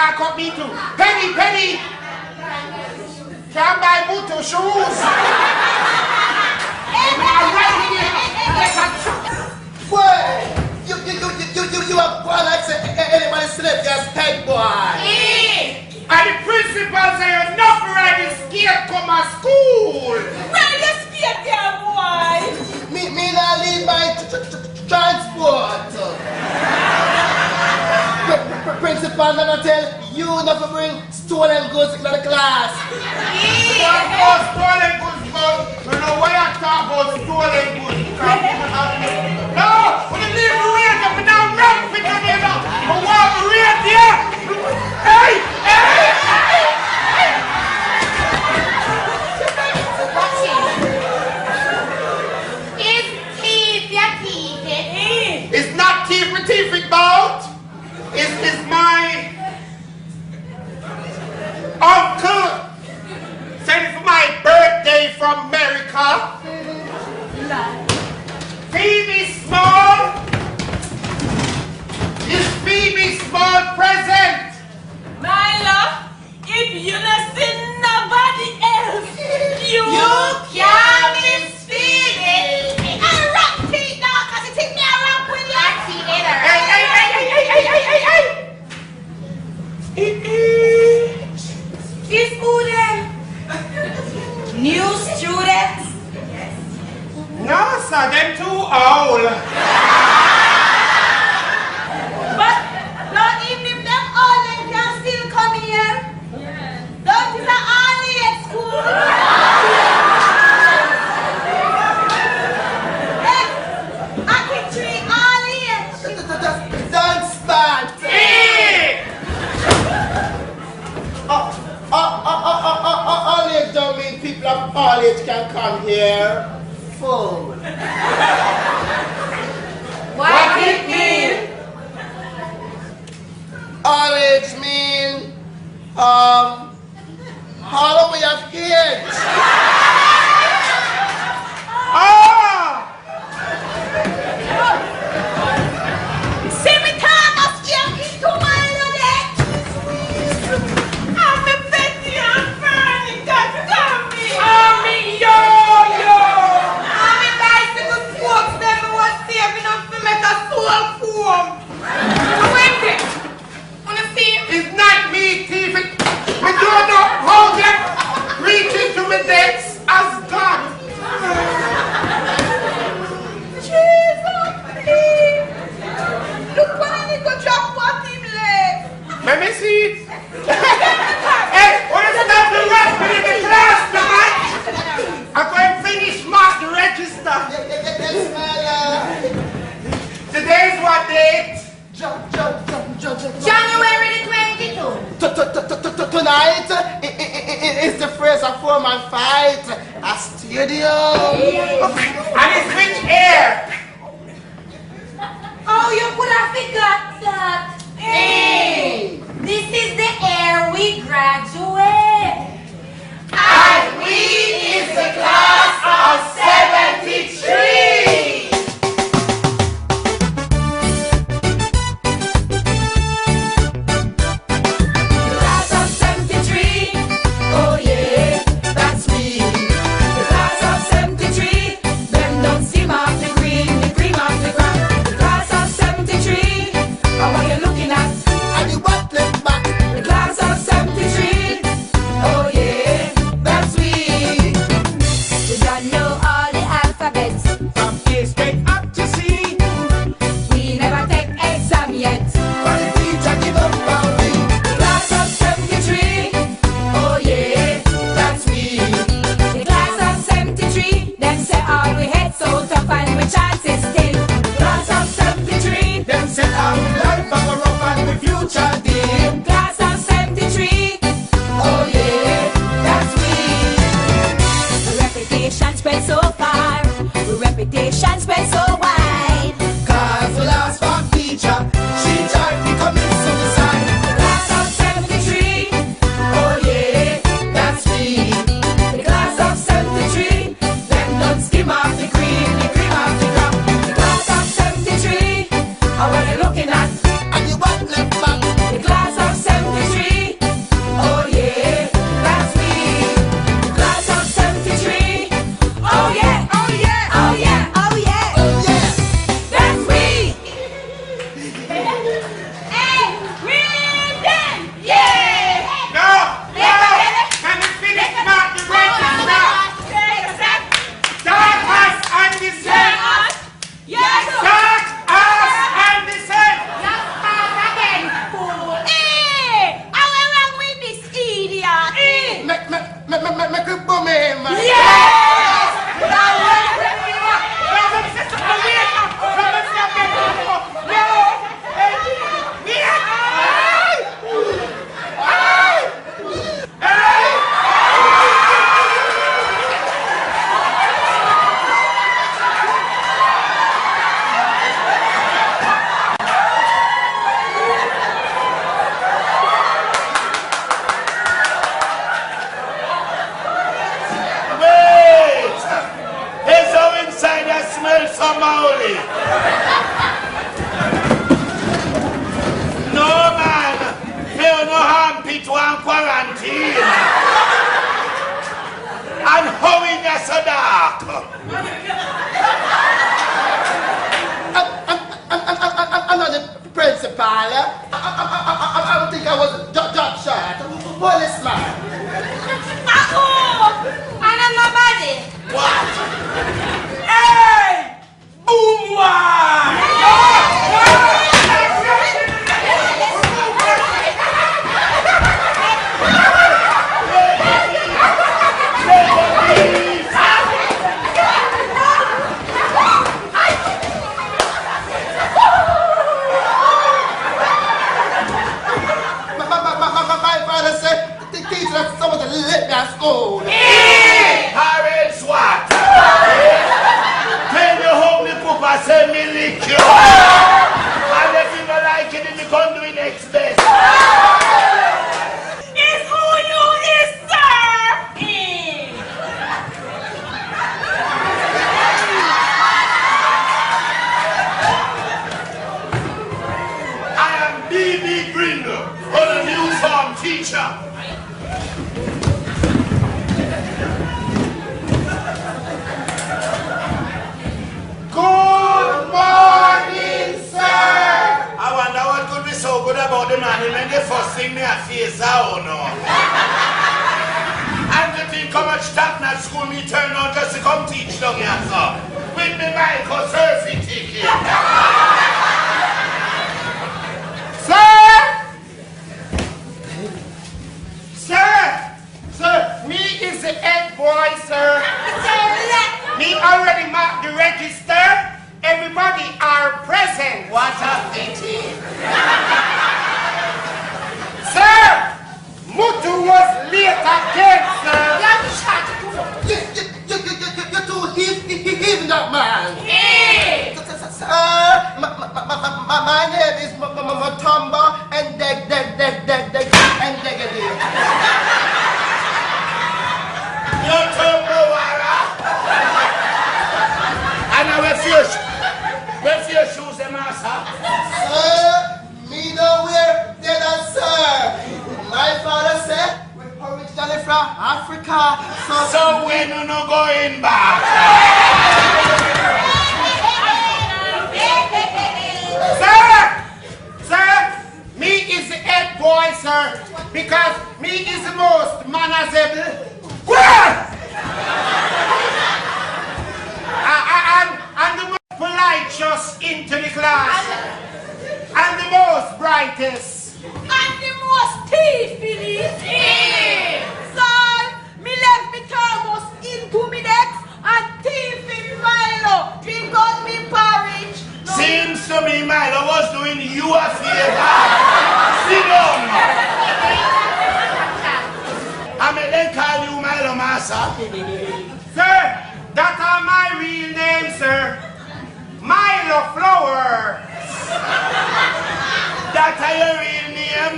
talk up me too. Penny. Can't buy Muto shoes. Boy, you are boy like say anybody slip just head boy. And the principal say you're not ready scared come to school. Ready scared there, boy. Me not leave by transport. Principal gonna tell you not to bring stolen goods into the class. Don't go stolen goods, but you know why I talk about stolen goods. No, when you leave the radio, but now run for the radio. But while the radio, hey! Is teeth your teeth? It's not teeth it bout. It's my uncle sent it for my birthday from America. Phoebe Small. Is Phoebe Small present? My love, if you don't see nobody else, you can't misfeed it. I rock teeth now, cause you think me a rock with you. Is who then? New students? No, sir, them too old. But don't even if them all they can still come here. Don't is a early at school. I can treat early at Don't start. All age don't mean people of all age can come here. Fool. What it mean? All age mean all the way of age. See me talk of you into my leg. I'm a Betty and Fernie that love me. I'm a bicycle spokes them who was saving up to make a soul form. Wait there. Wanna see him? It's not me, thief. We don't know how them reach into my decks as God. Jesus, please. Look when he go drop what him left. Let me see it. Hey, what is that the rest in the class tonight? I'm going to finish mark the register. Yes, Today's what date? January the 22nd. Tonight is the phrase of four-man fight. A stadium. And it's which air? Oh, you could have forgot that. Hey, this is the year we graduate. And we is the class of 73. Class of 73. Oh yeah, that's me. The class of 73. Them don't seem off the green, the cream off the crop. The class of 73. How are you looking at? And you what left back? The class of 73. Oh yeah, that's we. We got no make it boom in, man. Yes! No man, feel no armpit one quarantine. And how in you so dark? I'm not the principal. I don't think I was a job shot. Policeman. And I'm nobody. What? Hey! Boom! My father said the teacher that someone to let me at school. Parents what? Tell your homely papa say me lick you. And if you don't like it, then you can do it next best. Is who you is, sir? I am BB Grinder, on a new form teacher. Good morning, sir. I wonder what could be so good about the man who made the first thing me a face out no. And to think how much time at school me turn on just to come teach down here, sir. With me Michael surfing ticket. Sir! Sir, me is the head boy, sir. Me already marked the register. Everybody are present. What a pity. Sir, Mutu was late again, sir. You're too heaving that man. My name is Matumba and Deg and Deggedy. You're Tumbawara. And now where's your shoes, master? Sir, me no wear dead sir. My father said we're originally from Africa. So when you no going back? Sir, me is the head boy, sir, because me is the most manageable. And the most polite just into the class. And the most brightest. And the most thief in it. Son, me left me thermos into me decks and thief in Milo. Drink out me porridge. No. Seems to me Milo was doing you a favor. Sit down. I may then call you Milo Massa. Sir, that are my real name, sir. Milo Flower. That are your real name.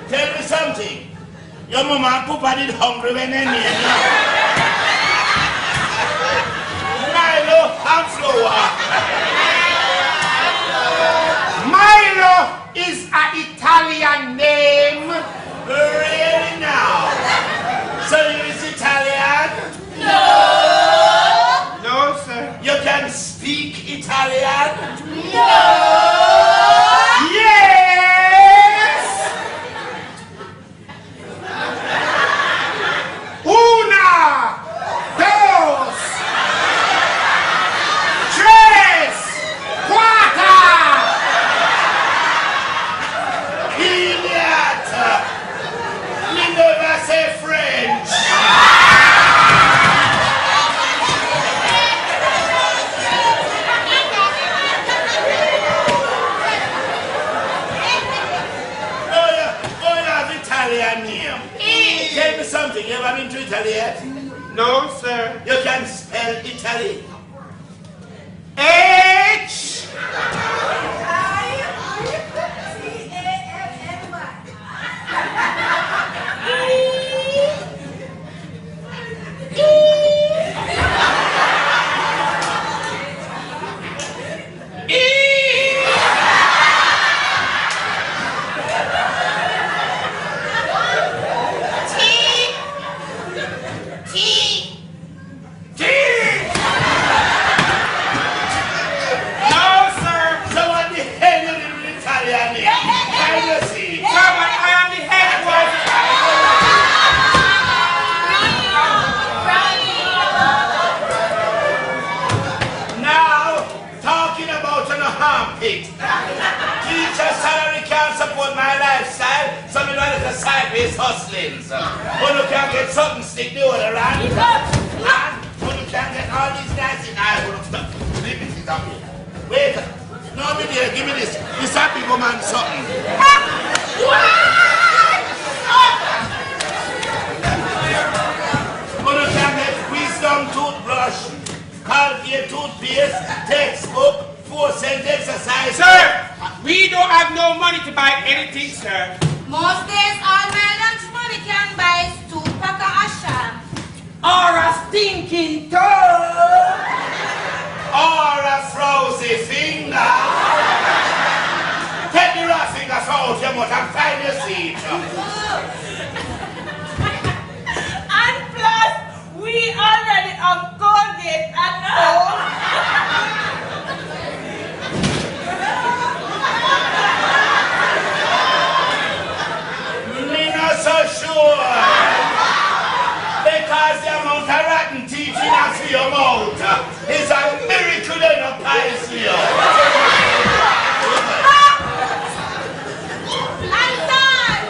Tell me something. Your mama and papa did hungry when they near you. Milo and Flower. Milo is an Italian name. Really now? So you is Italian? No. No, sir. You can speak Italian? No. Yes! Una, dos, tres, can spell Italy? H. Teacher salary can't support my lifestyle, so we don't have to sideways hustling. When you can get something stick the other around, and when you can get all these dancing, I would have stopped. Leave me this up here. Wait, no, me there, give me this. This happy woman something. When you can get wisdom toothbrush, Colgate toothpaste, textbook, 4-cent exercise. Sir, we don't have no money to buy anything, sir. Most days, all my lunch money can buy is 2 pack of Asha. Or a stinking toe. Or a frowsy finger. Take the raw fingers out your mouth and find your seat. And plus, we already have Colgate at home. So sure, because the amount of rotten teeth in your mouth is a miracle in a pies here. And Dad,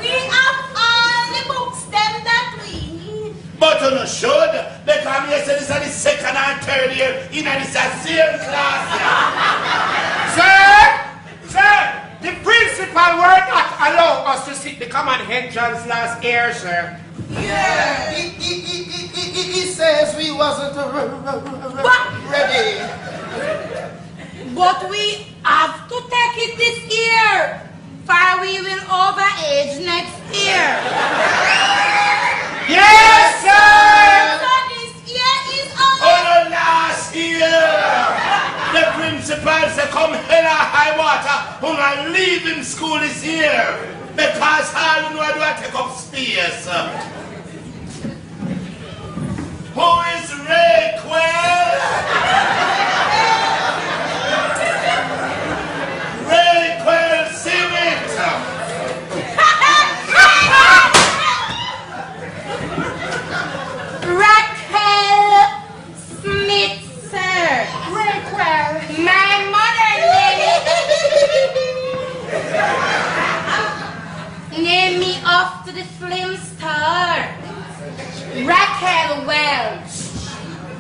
we have all the books them that we need. But you know, should, because you said this is the second and third year in the same class. Sir, the principal were not allow us to sit the common entrance last year, sir. Yeah, he says we wasn't ready. But we have to take it this year, for we will overage next year. Yes, sir! So this year is over. Oh, no, last year! The principal said, come hell or high water, when I leave in school this year, because all you know I do I take up space. Who is Raquel? Raquel Simit. Raquel Smith, sir. Raquel. My mother named me after the film star, Raquel Welch.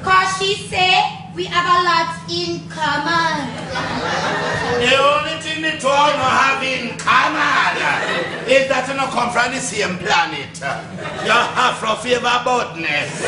Cause she said we have a lot in common. The only thing the two of you have in common is that you don't come from the same planet. You have to favor boldness.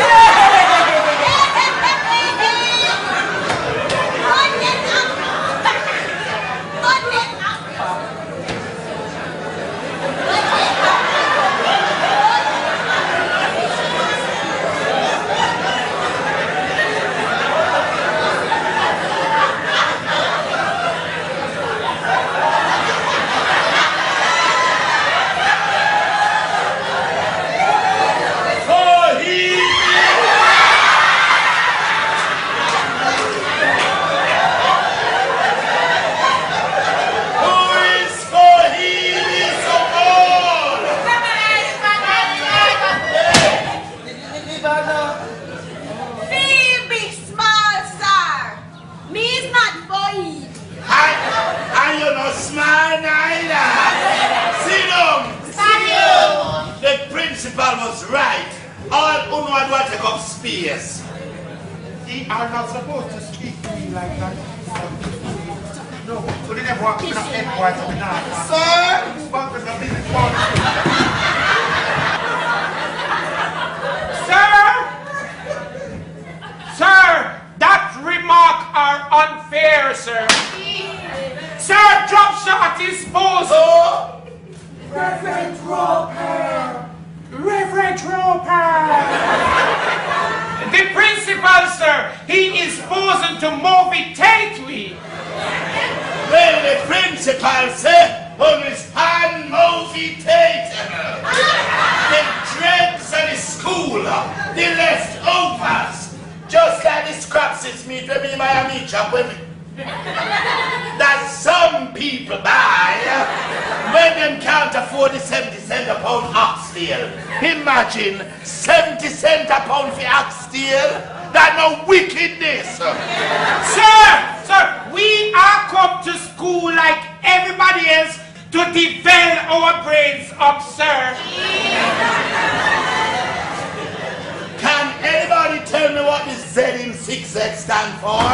Space. They are not supposed to speak to me like that. No, so they never want to be not headquarters of the North. Sir? Move on to the business policy. Sir! here, sir. Sir, drop shot is posed. So, Reverend Roper. Reverend Roper. The principal, sir, he is posing to movitate we. well, the principal said, on his hand movitate. The dregs of the school, the leftovers, just like the scraps it's meat when me buy a meat shop with me. That some people buy when them can't afford the 70 cent a pound oxtail. Imagine 70 cent a pound for oxtail. That no wickedness. Sir, we are come to school like everybody else to develop our brains up, sir. Can anybody tell me what this Z in 6Z stand for?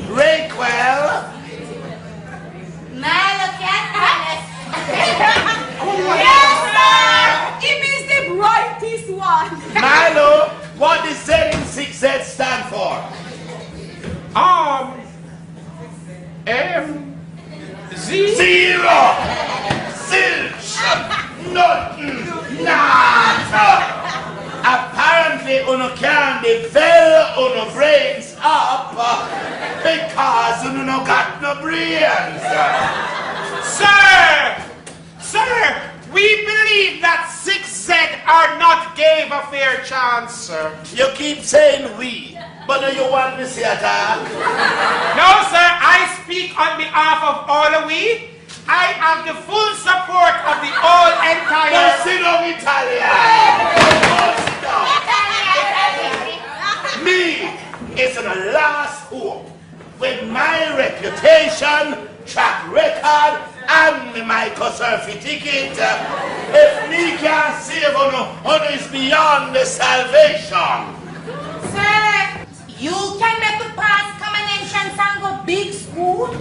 Raquel? Milo Cat Yes, sir! It means the brightest one. Milo, what does Z in 6Z stand for? Zero! Zilch! Nothing! Nada! Apparently, you can't develop your brains up because you no got no brains. Sir, we believe that 6Z are not gave a fair chance, sir. You keep saying we, but do you want me to say that? No, sir, I speak on behalf of all of we. I have the full support of the all Don't entire... sit down, Italian! Don't sit down. Me is the last hope with my reputation, track record, and my Kosurfi ticket. If me can save on is beyond the salvation. Sir, you can make a pass common entrance and go big school?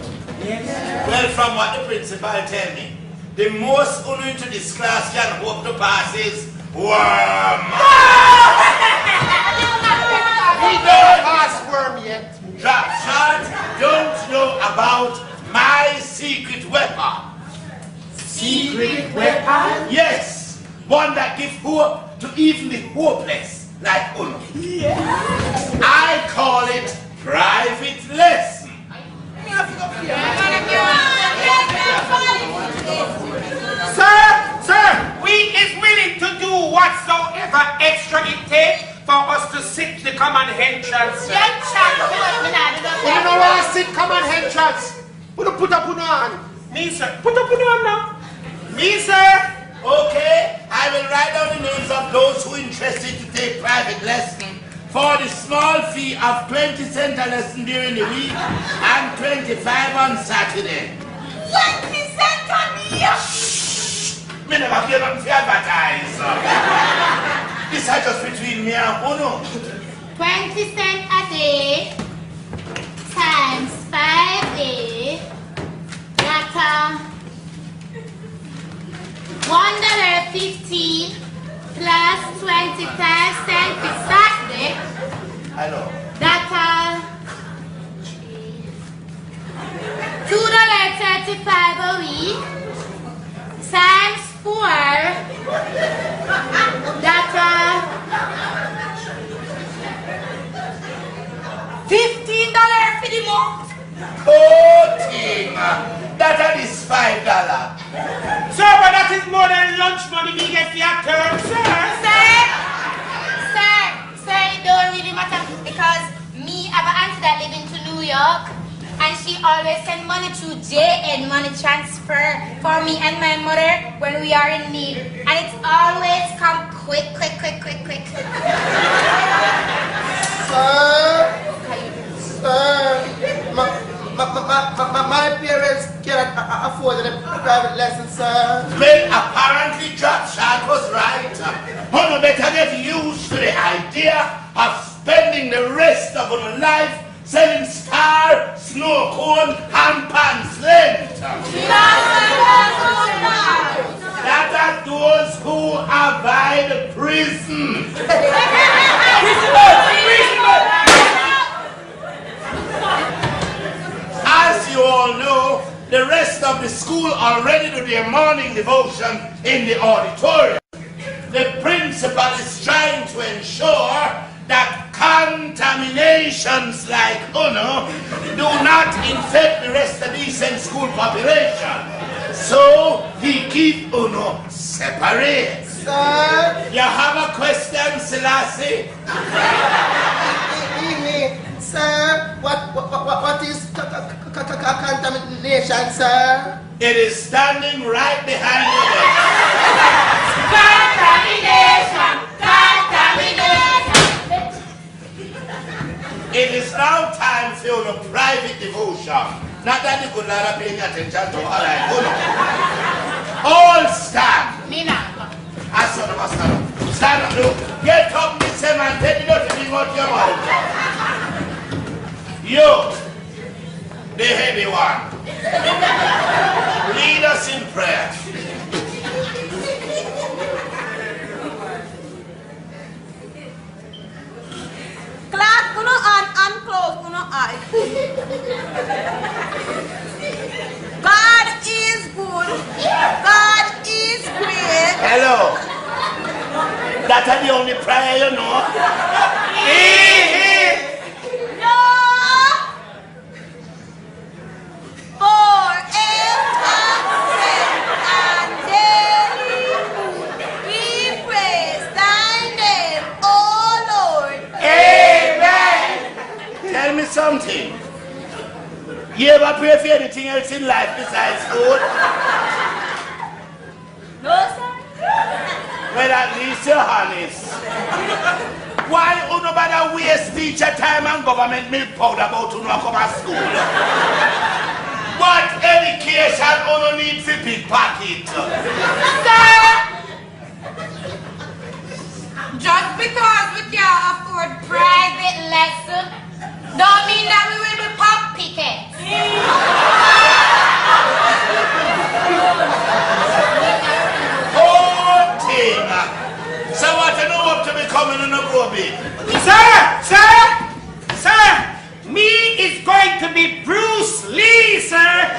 Well, from what the principal tell me, the most into this class can hope to pass is worm. We don't pass worm yet. Drop shot, don't know about my secret weapon. Secret weapon? Yes, one that gives hope to even the hopeless, like Uno. I call it private lesson. Sir, we is willing to do whatsoever extra it takes for us to sit the common entrance, sir. We don't want to sit common entrance. We don't put up on. Me, sir. Put up on now. Me, sir. Okay, I will write down the names of those who are interested to take private lesson for the small fee of 20 cents a lesson during the week and 25 on Saturday. 20 cents on you! Me never hear nothing to advertise. This is just between me and Uno. 20 cents a day times 5 days. That's $1.50 plus 25 cents for Saturday. Hello. That's $2.35 a week times 4. That's $15 for the month. Coating. That is $5. Sir, but that is more than lunch money we get for your term, sir. Sir, it don't really matter because me have an auntie that live into New York and she always send money through JN money transfer for me and my mother when we are in need, and it's always come quick. My parents cannot afford a private lesson, sir. Well, apparently Drop Shot was right. Honor better get used to the idea of spending the rest of our life selling star, snow cone, and pants length. That are those who avoid prison. As of the school already do their morning devotion in the auditorium. The principal is trying to ensure that contaminations like UNO do not infect the rest of the decent school population. So he keep UNO separate. Sir? You have a question, Selassie? Sir, what is contamination, sir? It is standing right behind you. Contamination! It is now time for your private devotion. Not that you could not paying attention to all right. All stand. Mina. Stand up, look. Get up, Miss and take it out of your mouth. You, the heavy one, lead us in prayer. Class, uno unclose, uno eye. God is good. God is great. Hello. That's the only prayer you know. No. Forever and daily we praise thy name, O Lord. Amen. Tell me something. You ever pray for anything else in life besides food? No, sir. Well, at least you're honest. Why you no bother waste teacher time and government milk powder about to come to school? What education you no need for pickpocket? Sir! Just because we can't afford private lesson, don't mean that we will be pop pickets. So what you know up to becoming in a go big? Sir, me is going to be Bruce Lee, sir.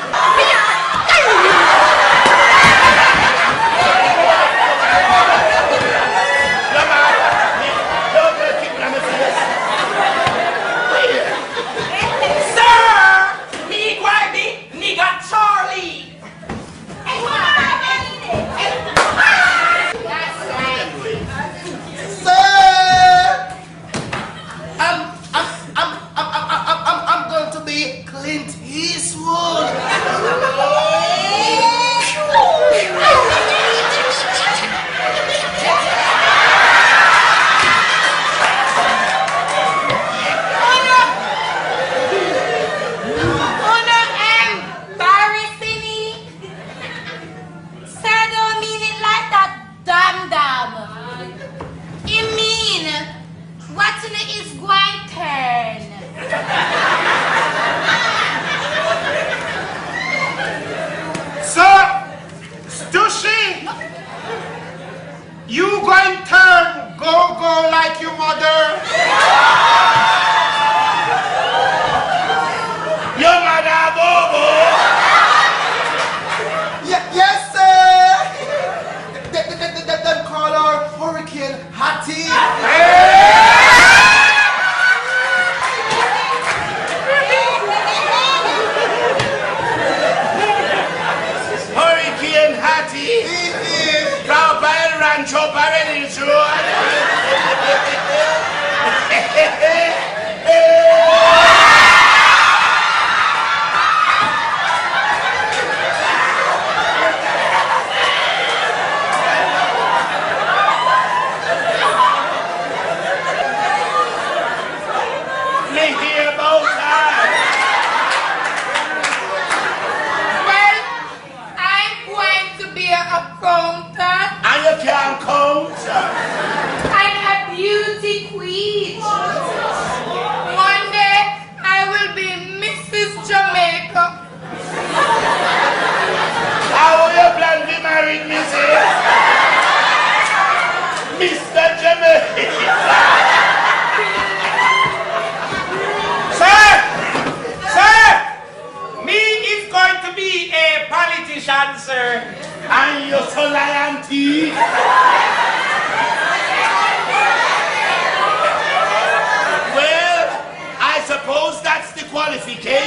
suppose that's the qualification.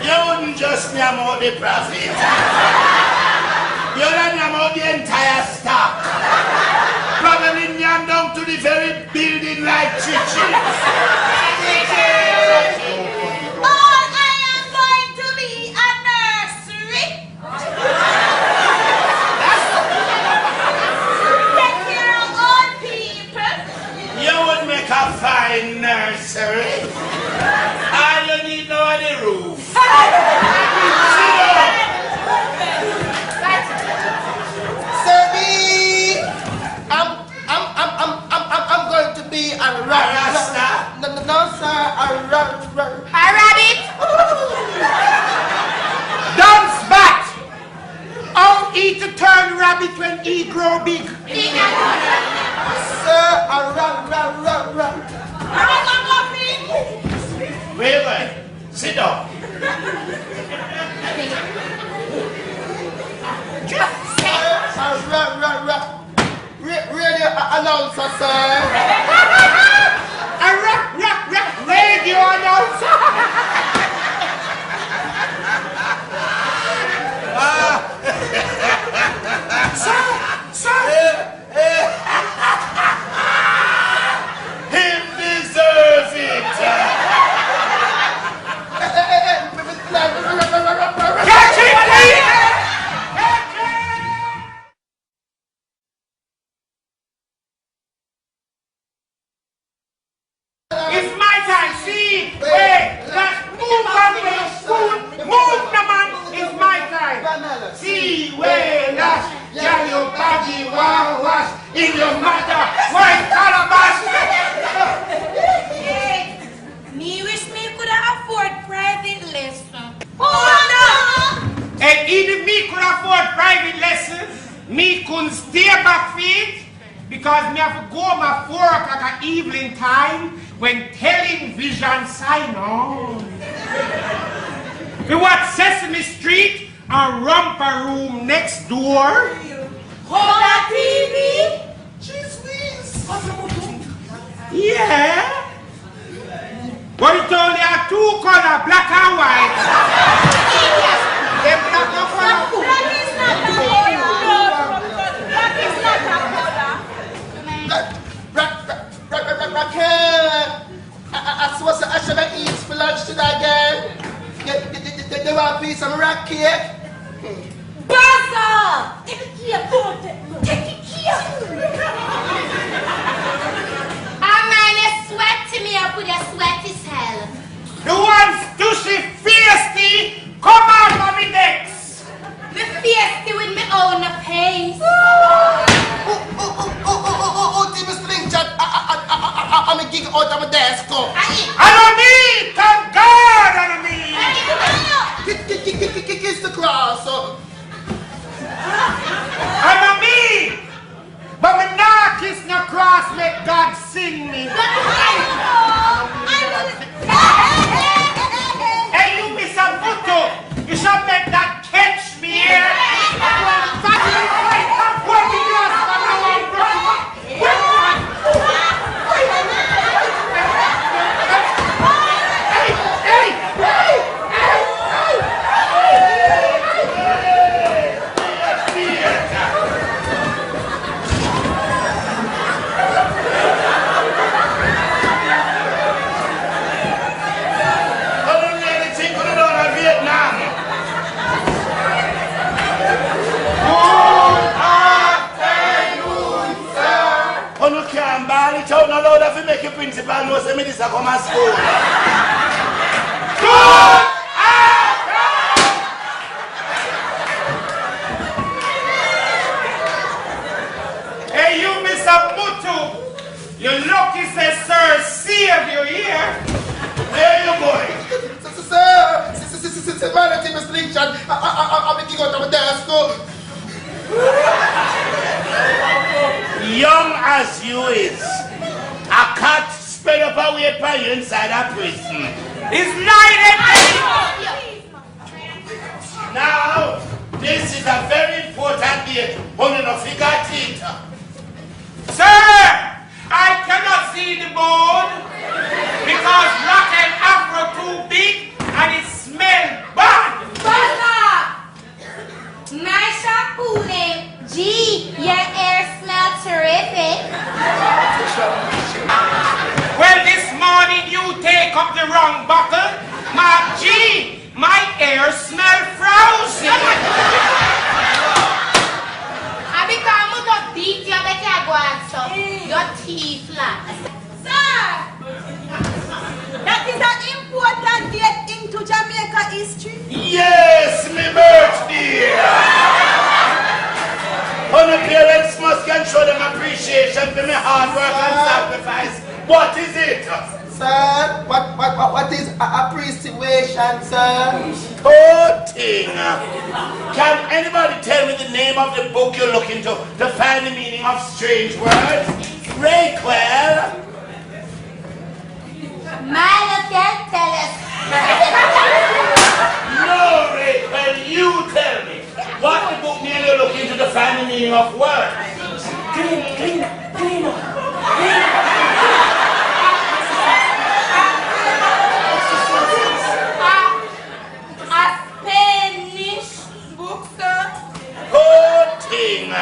You wouldn't just name out the profit. You'll name out the entire stock. Probably name down to the very building like chichi. All I am going to be a nursery. Take care of old people. You would make a fine nursery. All you need now is the roof. Sir, me, I'm going to be a Rasta? No, sir, a A rabbit? Dance bat! How he to turn rabbit when he grow big? Sir, a Wait. Sit down. Radio announcer, sir. A radio announcer! Him deserve it. Catch him, please! It's my time. See, wait, move on with the spoon. Move, the man. It's my time. See, wait, lash. Yeah, your body wash in your mother. White calabash. Me wish me could afford private lesson. And even me could afford private lessons, me couldn't stay back feet because me have to go my 4 o'clock at evening time when television sign on. We watch Sesame Street and Romper Room next door. Hola TV. Yeah. But it only have 2 colors, black and white. Them black and white. Black is not a color. Black is not a color. Raquel, I suppose I should have eaten for lunch today again. They want a piece of rock cake. Baza! Take it here, take it here. I mind you sweat to me up with your sweaty self. The ones douchey feisty come out of me necks. Me feisty with me own pace. Team Slingshot, I'm a gig out of my desk. I don't need, thank God, I don't need. Kiss the cross. I don't need. But me not kiss no cross, make God sing me. Hey, you miss a photo. You should make that catch me here. Principal knows me this a come at school. Hey, you Mr. Mutu, you lucky say sir save you here. There you go. Sir, my name is Slingshot. I'm a gig out of my desk. Young as you is, a cat spread up away by you inside a prison. It's lying Only no figure it. Sir, I cannot see the bone because lock and afro too big and it smells bad. Buzzer! My shampoo name G. Your hair smells terrific. Well, this morning you take up the wrong bottle. My G, my hair smells frozen. I become a beat you better go and so your teeth flat. Sir, that is an important date into Jamaica history. Yes, me birthday. Honor parents must can show them appreciation for my hard work and sacrifice. What is it? Sir, what is appreciation, sir? Oh, thing. Can anybody tell me the name of the book you're looking to find the meaning of strange words? Raquel. Milo can tell us. No, Raquel, you tell me. What the book name you're looking to find the meaning of words? Clean up. A Spanish book, sir. Oh, thing. A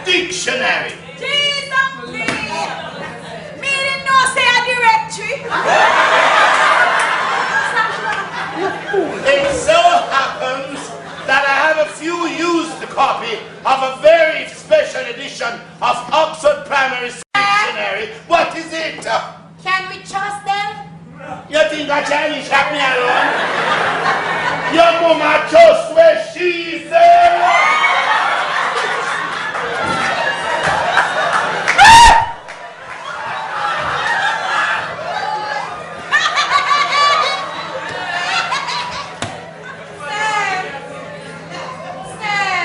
dictionary. Jesus, me didn't know say a directory. It so happens that I have a few used copy of a very special edition of Oxford Primary Dictionary. What is it? Can we trust them? You think a Chinese have me alone? Your mama just where she said. Sir,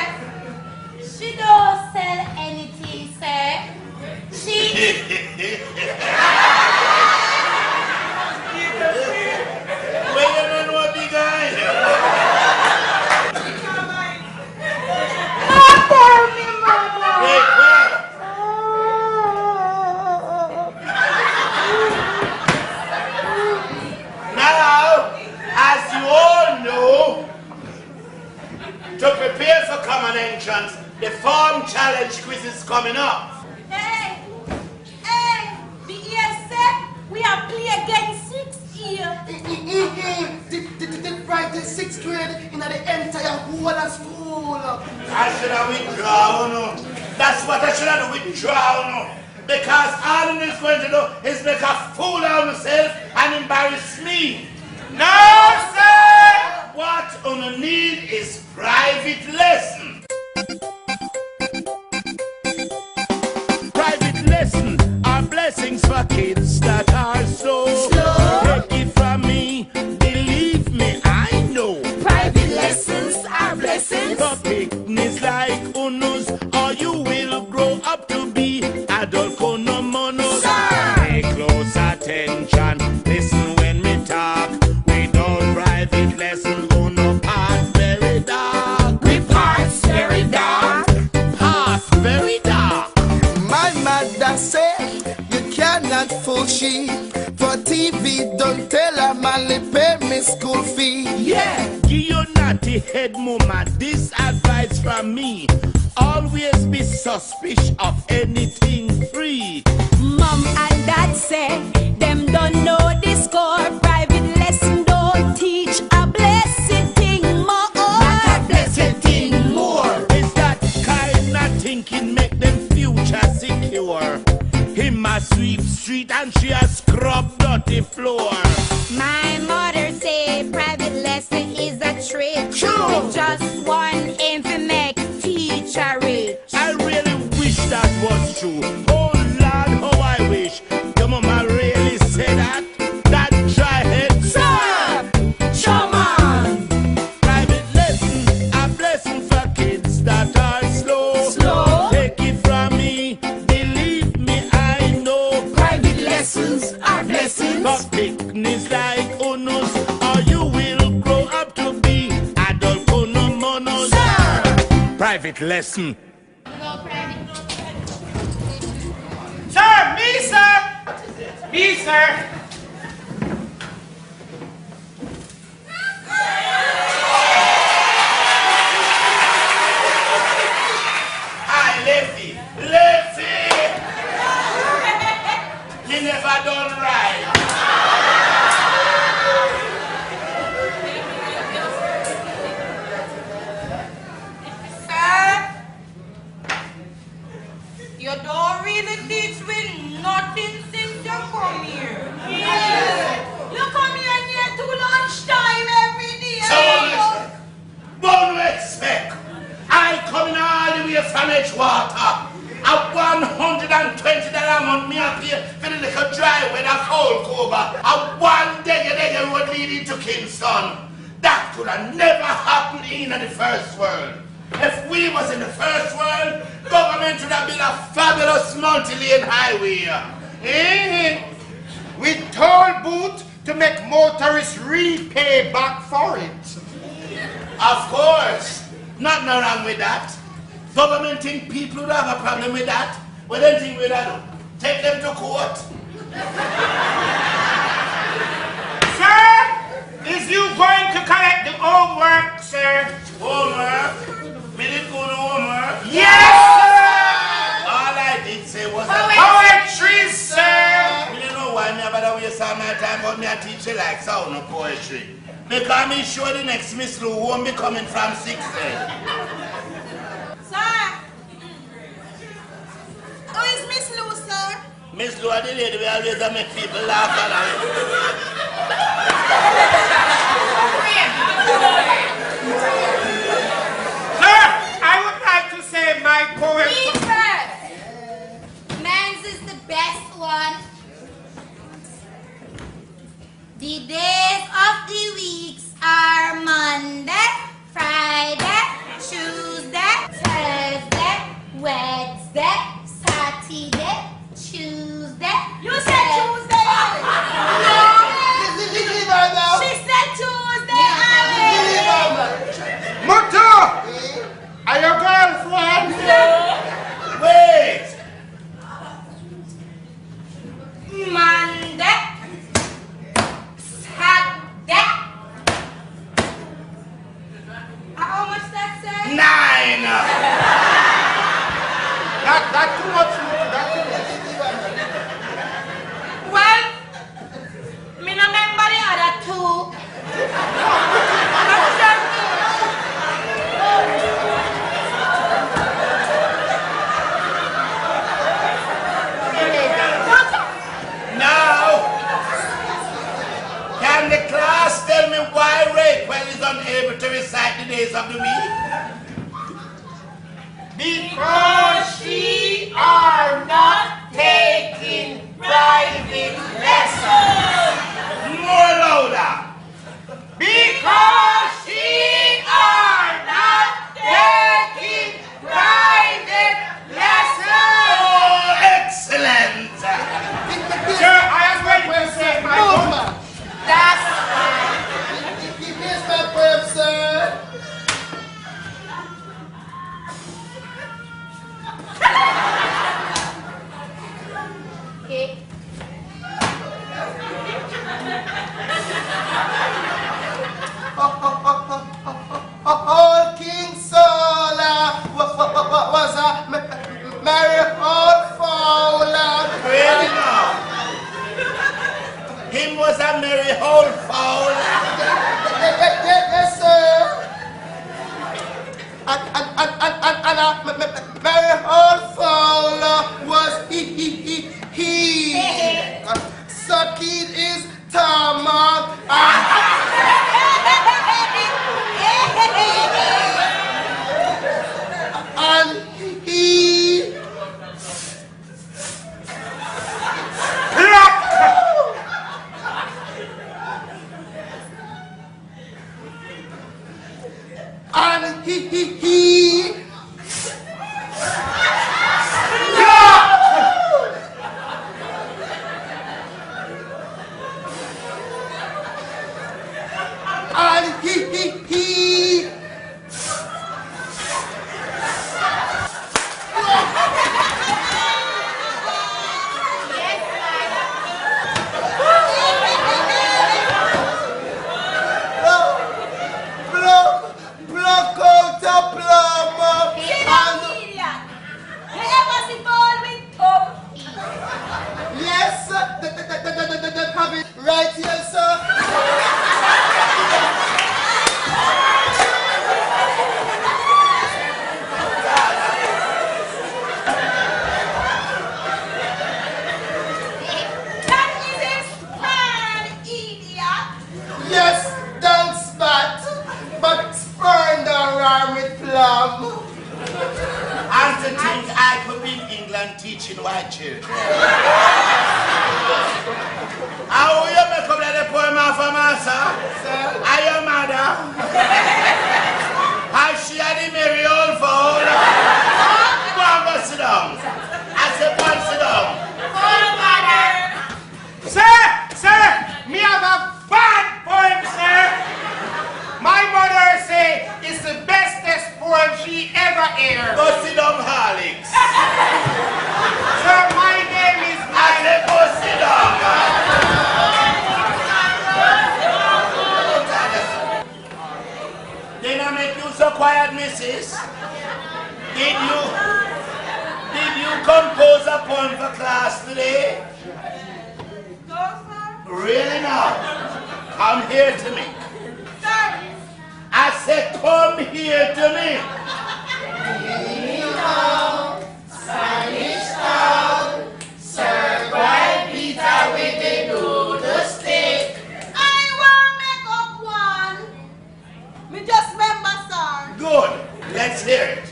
she don't sell anything, sir. Well, you don't know a big guy. Tell me, Mama. Wait, well. Now, as you all know, to prepare for common entrance, the form challenge quiz is coming up. Hey, the ESF, we are play against 6 year. Did right in 6th grade in the entire whole of school. I should have withdrawn. That's what I should have withdrawn. Because all it is going to do is make a fool out of myself and embarrass me. No, sir. What on need is private lesson. Private lesson are blessings for kids that are slow. Take it from me, believe me, I know. Private lessons are blessings. For picnics like unos, or you will grow up to be adult konomonos. Pay close attention, listen when we talk. Without private lessons, gonna path very dark. We parts very dark. Path very dark. My mother said you cannot fool she. For TV, don't tell her money pay me school fee. Yeah, give your naughty head mama this advice from me. Always be suspicious of anything free. Mom and dad say them don't know the score. Private lesson don't teach a blessed thing more. Not a blessed thing more. Is that kind of thinking make them future secure? Him a sweep street and she a scrub dirty floor. My mother say private lesson is a trick. True. With just one aim to make teacher rich. I really wish that was true. Oh Lord, how I wish your mama really said that. That dry head. Sir, come on. Private lesson, a blessing for kids that are slow. Slow. Take it from me, believe me, I know. Private lessons are blessings. For picnics like unos, or you will grow up to be adult konomonos. private lesson. Sir, me, sir. Me, sir. Hi, Leffy. Leffy! You never done right. Sir, you don't really teach me nothing since you come here. You come here near to lunchtime every day. So, don't expect. I coming all the way from Edgewater. At $120 a month, me up here for the little driveway that cold cover. At one day you would lead into Kingston. That could have never happened in the first world. If we was in the first world, government would have been a fabulous multi-lane highway. With toll booth to make motorists repay back for it. Of course. Nothing wrong with that. Government think people would have a problem with that. What do you think we do? Take them to court. Sir, is you going to collect the homework, sir? Homework? We didn't go to homework. Yes, All I did say was poetry, sir. You don't know why me about waste all my time, but me I teach you like sound of poetry. Because me sure the next Miss Lou won't be coming from 6th grade. Sir, who is Miss Lou, sir? Miss Lou, the lady we always make people laugh at her. Sir, I would like to say my poem. Me first. Men's is the best one. The days of the weeks are Monday, Friday, Tuesday, Thursday, Wednesday, Saturday, Tuesday. You said Tuesday. Leave her now. She said Tuesday. Mutu, are your girlfriend? Wait! Monday, Saturday. How much that say? 9! That's too much, Mutu, that's too much. Well, me no remember the other two. Now, can the class tell me why Rachel is unable to recite the days of the week? Because she are not taking private lessons. More louder. Because she are not taking private lessons. Oh, excellent. Sir, I am ready to say my poem. That's Here's my poem, sir. okay. Old King Saul was a merry old fowler. Really now? Him was a merry old fowl. Yes, sir. And a merry old fowler was he. So kid is Tama. And he and he and he I could be in England teaching white children. How will you make up that poem of a master? Are your mother? Has she had a merry old fowl? Go on, go sit down. I said, go on, sit down. Sir, me have a bad poem, sir. My mother say it's the bestest poem she ever heard. Go sit down, Harlix. Sir, my name is I said, go sit down. Did I make you so quiet, missus? Did you compose a poem for class today? No, sir. Really now? Come here to me. Sir. I said, come here to me. Spanish town, serve white pizza with the noodle stick. I won't make up one. Me just remember, sir. Good. Let's hear it.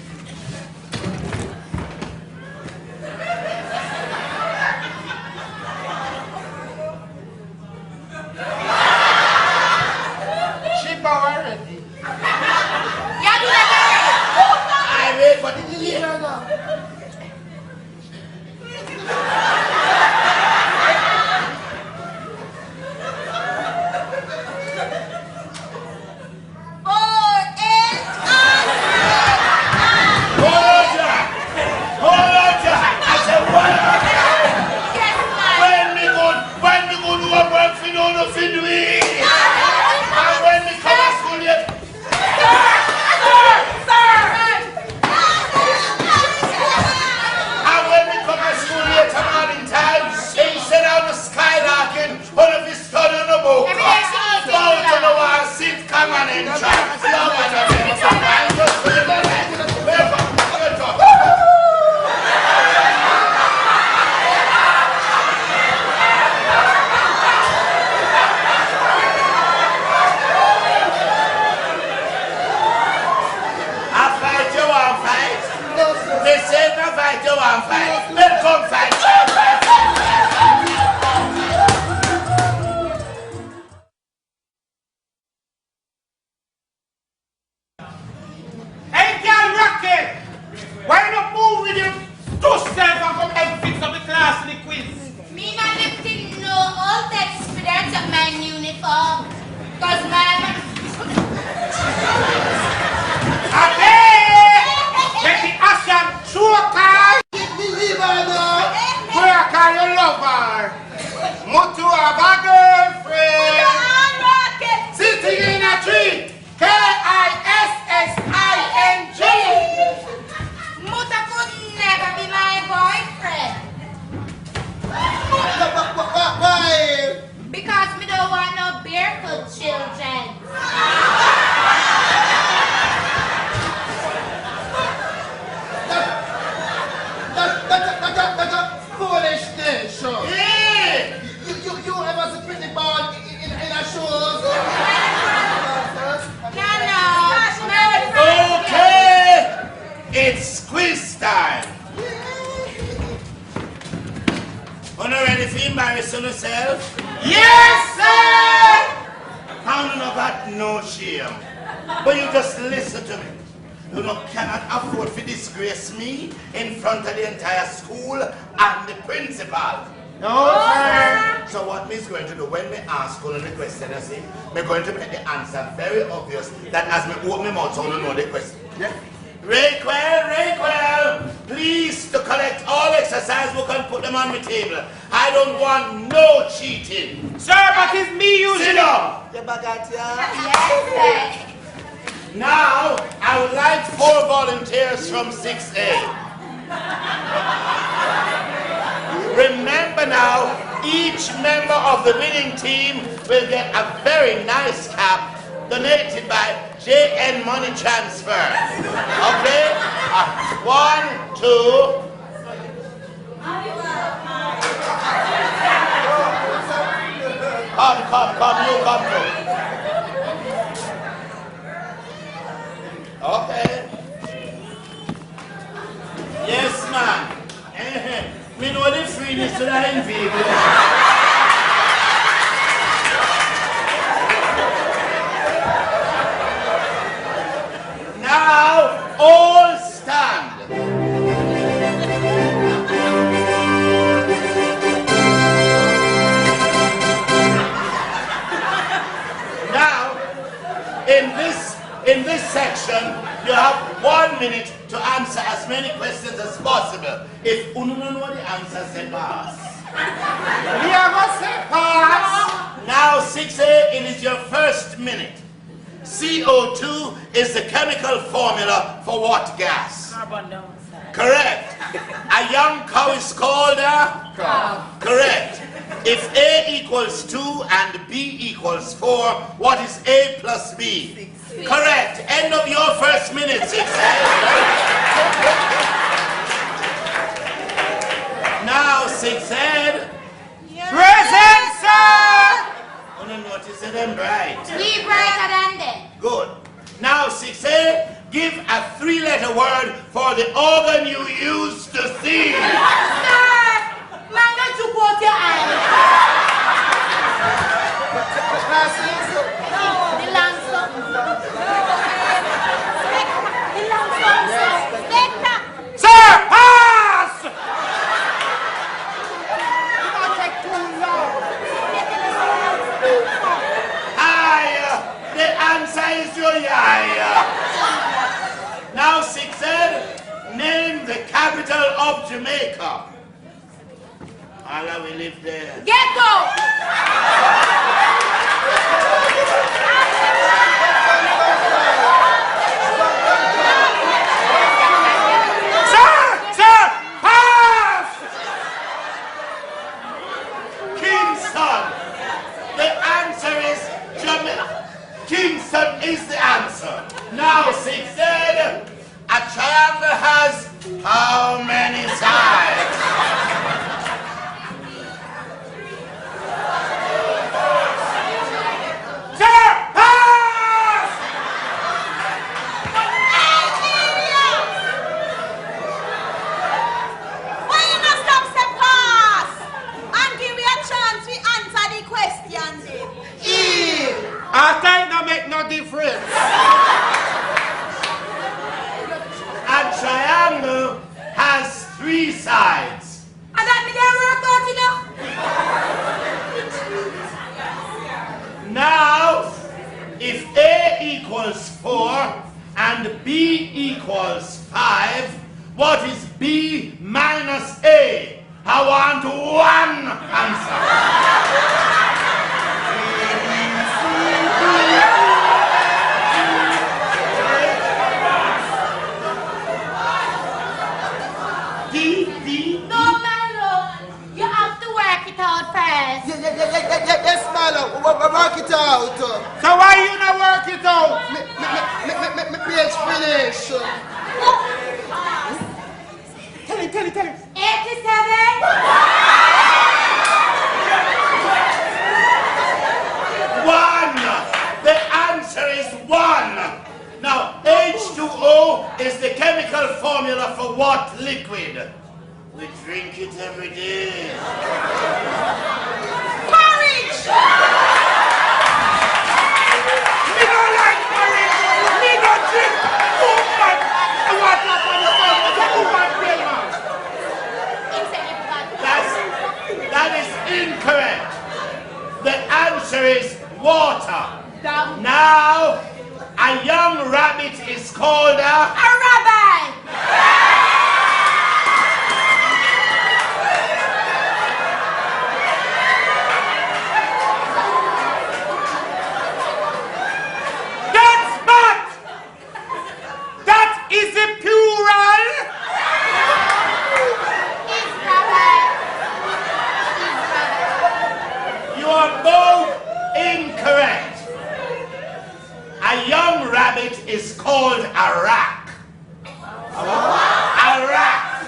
she power already. Yeah, do that. I wait for the year now. Hold on, Jack. I said, what? When we go to a work, we don't know if we do it. And when we come to school, yet. And when we come to school later on in time, instead of the skylarking, one of his study on the book, Every day she eats it, bow to the wall, sit, come on and try. They say no fight, you want fight. Let's come fight. Hey, girl, Rocket! Why you not move with your two self and come and fix up the class in the quiz? Me not lifting no old text for that of my uniform. Cause my Let the action choker! Where can you love her? Mutu have a girlfriend. Sitting in a tree. K-I-S-S-I-N-G. Muta could never be my boyfriend. Why? Because me don't want no barefoot children. That's foolishness, sure. Hey! You ever see pretty ball in a show? No. Okay! It's quiz time. Wanna ready for embarrassing yourself? Yes, sir! How you not got no shame? But you just listen to me. You know, cannot afford to disgrace me in front of the entire school and the principal. No, sir. So what me is going to do when me ask all the question, you see, me going to make the answer very obvious that as me open my mouth, so you know the question. Yeah. Raquel, please to collect all exercise book and put them on the table. I don't want no cheating. Sir, but it's me usually. Sit down. Yes, sir. Now, I would like 4 volunteers from 6A. Remember now, each member of the winning team will get a very nice cap donated by JN Money Transfer. Okay? 1, 2. Come, you come through. Okay. Yes, ma'am. blind people. Now, all stand. Now, in this section, you have 1 minute to answer as many questions as possible. If you don't know the answer, say pass. We are going to say pass. Now, 6A, it is your first minute. CO2 is the chemical formula for what gas? Carbon dioxide. Correct. A young cow is called a Cow. Correct. If A equals 2 and B equals 4, what is A plus B? Correct. End of your first minute, 6A. Now, 6A. Present, sir. Oh, no, notice that I'm bright. We brighter than them. Good. Now, 6A, give a 3-letter word for the organ you use to see. Sir, man, don't you put your eyes. The lancer. The lancer. Spectre. Sir, pass. You don't take too long. The answer is your eye. Now, 6A, name the capital of Jamaica. Allah, we live there. Ghetto. Sir, pass. Kingston. The answer is Jamaica. Kingston is the answer. Now, 6A, a triangle has how many sides? Sir, pass. Why you not stop say pass? And give me a chance to answer the question then. Our time don't make no difference. A triangle has 3 sides. And that me there work out, you know? Now, if A equals 4 and B equals 5, what is B minus A? I want one answer. No, my love. You have to work it out first. Yes, Milo, work it out. So why you not work it out? Me explanation. Tell it. 87. 1. The answer is 1. Now, H2O is the chemical formula for what liquid? We drink it every day. Porridge. Me don't like porridge. Me don't drink woman. Water from the sun. It's a woman bill, man. That is incorrect. The answer is water. Now, a young rabbit is called a rabbi. That's bad. That is the plural. You are both incorrect. A young rabbit is called a rat. A rat.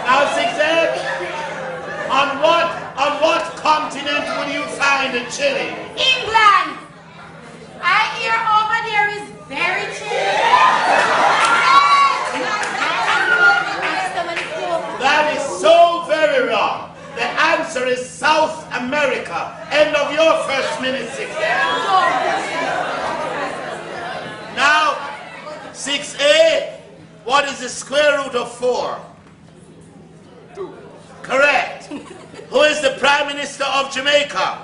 Now, 6A, on what continent would you find a chili? your first minute, 6A. Now, 6A, what is the square root of 4? 2. Correct. Who is the Prime Minister of Jamaica?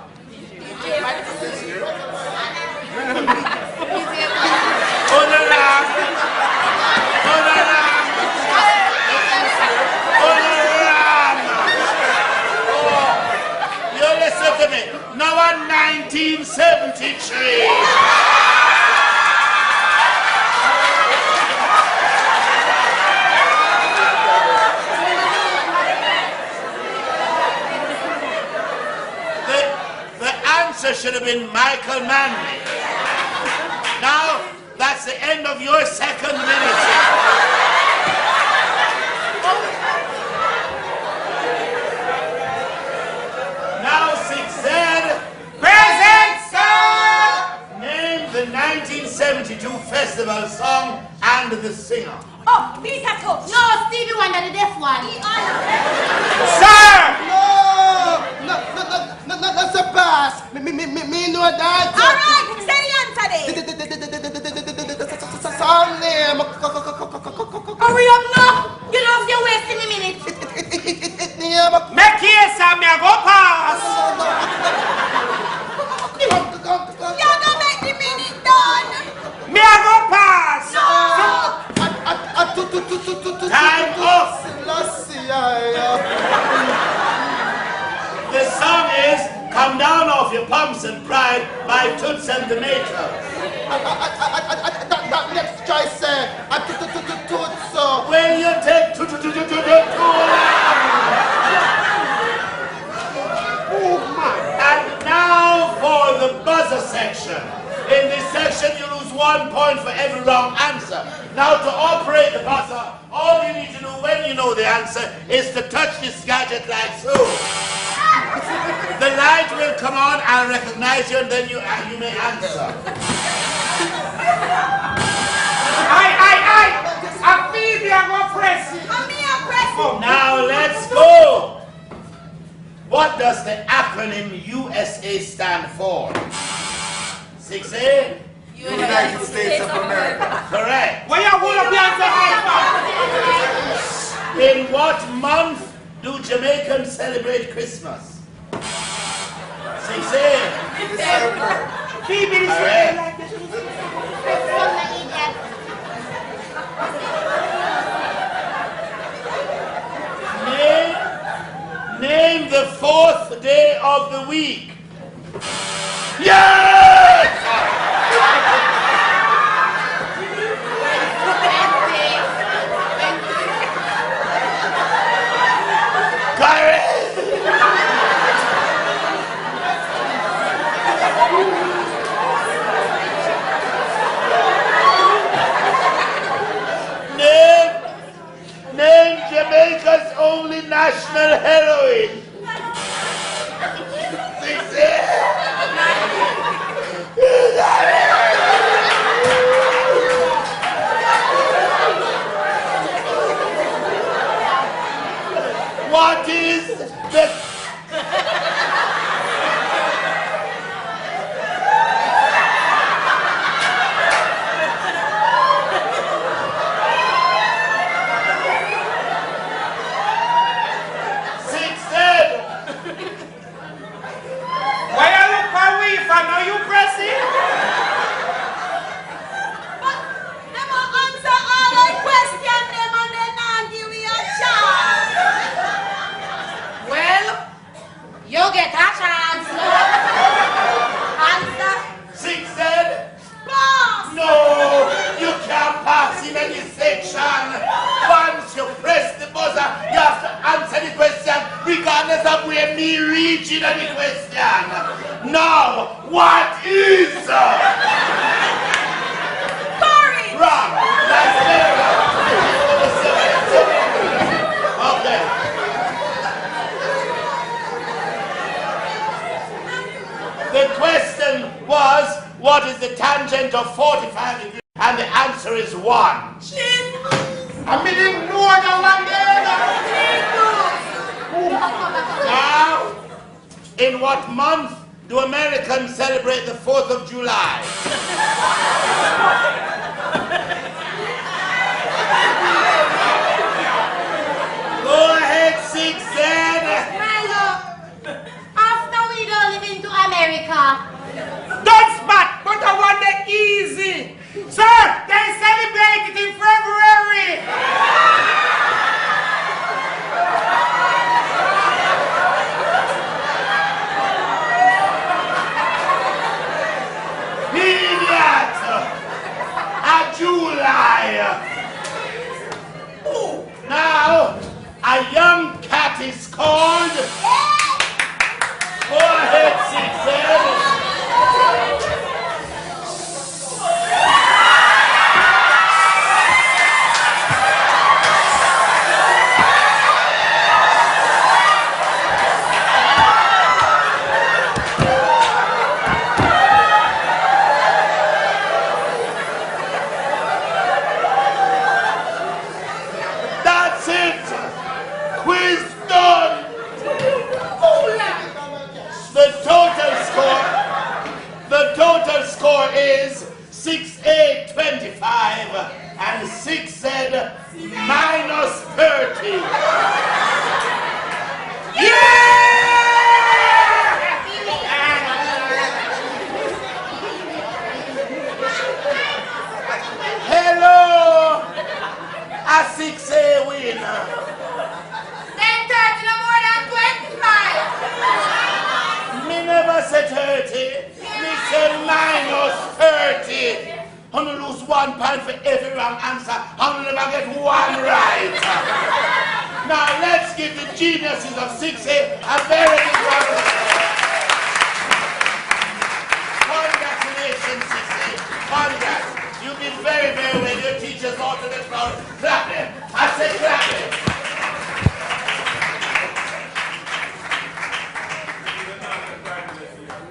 You listen to me. Now in 1973. Should have been Michael Manley. Now, that's the end of your second minute. Now, 6Z. Present, sir! Name the 1972 festival song and the singer. Oh, Peter Tosh. No, Stevie Wonder, the deaf one. Sir! No, that's a pass. Me know that. All right, say the answer then. Song name. Hurry up now! You know you're wasting a minute. Make here, sir, me a go pass! You're gonna make the minute done. Me a go pass! Time off. The song is Come Down Off Your Pumps and Pride by Toots and the Maytals. That next choice, Toots. Will you take too long? Oh my! And now for the buzzer section. In this section, you lose 1 point for every wrong answer. Now, to operate the buzzer, all you need to do when you know the answer is to touch this gadget like so. The light will come on and recognize you, and then you may answer. I feel me, I go press it. I'm here, President. Now, let's go. What does the acronym USA stand for? 6A? United States of America. Correct. Where you hold up your hands high? In what month do Jamaicans celebrate Christmas? 6A. December. Correct. Name the 4th day of the week. Yes! Correct. Name Jamaica's only national heroine. What is the... regardless of where me reach in any question. Now, what is Courage! wrong? That's very wrong. Okay. The question was, what is the tangent of 45 degrees? And the answer is 1. I mean, ignore the one there. Now, in what month Do Americans celebrate the 4th of July? Go ahead, 6Z. Milo, after we don't live into America. Don't spot, but I want the easy. Sir, they celebrate it in February. Idiot! A July. Now, a young cat is called. Go ahead, 6Z. That's it. Quiz done. The total score is 6A25 and 6Z minus 30. Hello, a 6A winner. Then 30 no more than 25. Me never said 30. Me said minus 30. I'm gonna lose 1 point for every wrong answer. I'm gonna never get one right. Now let's give the geniuses of 6A a very big round of applause. Congratulations, 6A. Congrats. You did very, very well. Your teachers all to the crowd. Clap them. I said clap them.